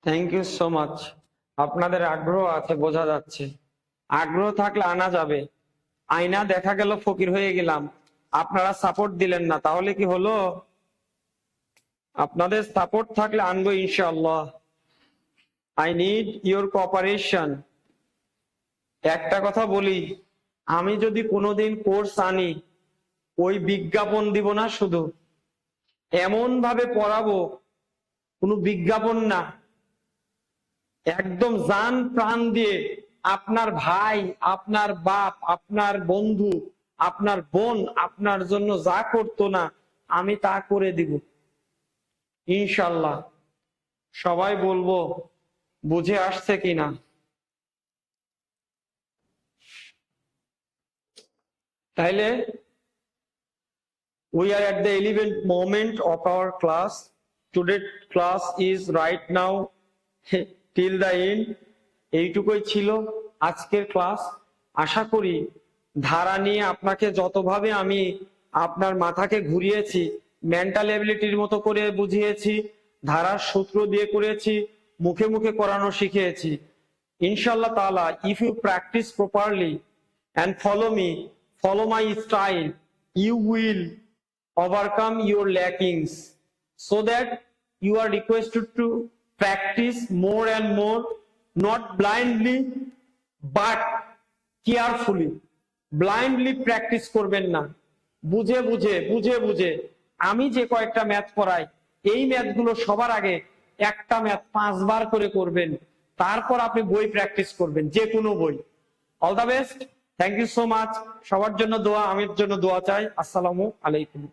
Thank you so much. আপনাদের আগ্রহ আছে বোঝা যাচ্ছে। আগ্রহ থাকলে আনা যাবে। আয়না দেখা গেল ফকির হয়ে গেলাম, আপনারা সাপোর্ট দিলেন না, তাহলে কি হলো? আপনাদের সাপোর্ট থাকলে আনবো ইনশাআল্লাহ। I need your cooperation. একটা কথা বলি, আমি যদি কোনোদিন কোর্স আনি, ওই বিজ্ঞাপন দিব না, শুধু এমন ভাবে পড়াবো, কোনো বিজ্ঞাপন না, একদম জান প্রাণ দিয়ে আপনার ভাই, আপনার বাপ, আপনার বন্ধু, আপনার বোন আপনার জন্য যা করতো না, আমি তা করে দিব ইনশাল্লাহ। সবাই বলবো বুঝে আসছে কিনা। তাইলে we are at the 11th moment of our class. Today's class is right now till the end. এইটুকুই ছিল আজকের ক্লাস। আশা করি ধারা নিয়ে আপনাকে যতভাবে আমি আপনার মাথাকে ঘুরিয়েছি, মেন্টাল এবিলিটির মতো করে বুঝিয়েছি, ধারার সূত্র দিয়ে করেছি, মুখে মুখে করানো শিখিয়েছি, ইনশাআল্লাহ তাআলা, if you practice properly and follow my style, you will overcome your lackings, so that you are requested to practice more and more, not blindly but carefully. Blindly practice করবেন না, বুঝে বুঝে বুঝে বুঝে। আমি যে কয়েকটা ম্যাথ পড়াই, এই ম্যাথগুলো সবার আগে একটা ম্যাথ 5 বার করে করবেন, তারপর আপনি বই প্র্যাকটিস করবেন, যে কোনো বই। All the best, thank you so much. সবার জন্য দোয়া, আমির জন্য দোয়া চাই। আসসালামু আলাইকুম।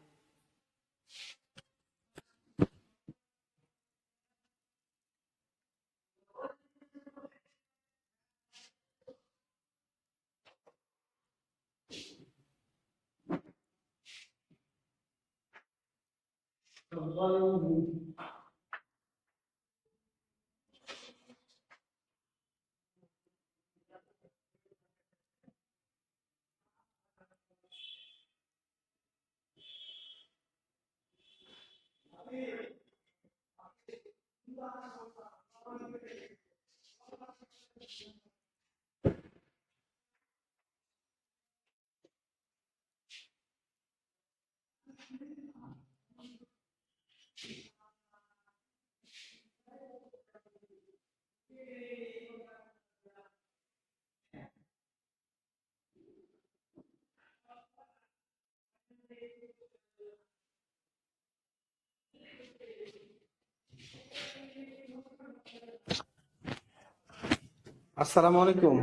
আসসালামু আলাইকুম।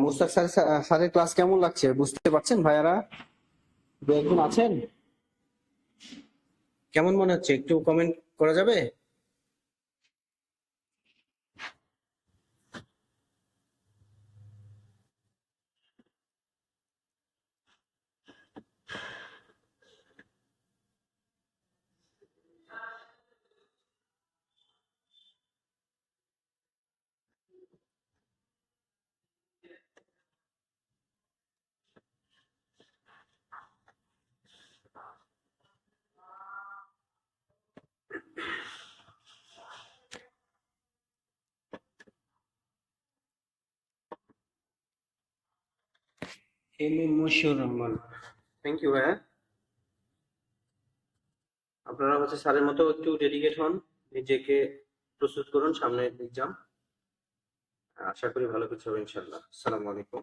মুস্তাক স্যারের ক্লাস কেমন লাগছে বুঝতে পারছেন ভাইয়ারা? দু একজন আছেন? কেমন মনে হচ্ছে একটু কমেন্ট করা যাবে? M A Moshiur Rahman. Thank you ভাইয়া। আপনারা হচ্ছে স্যারের মতো একটু ডেডিকেট হন, নিজেকে প্রস্তুত করুন সামনে এক্সাম। আশা করি ভালো কিছু হবে ইনশাল্লাহ। আসসালামু আলাইকুম।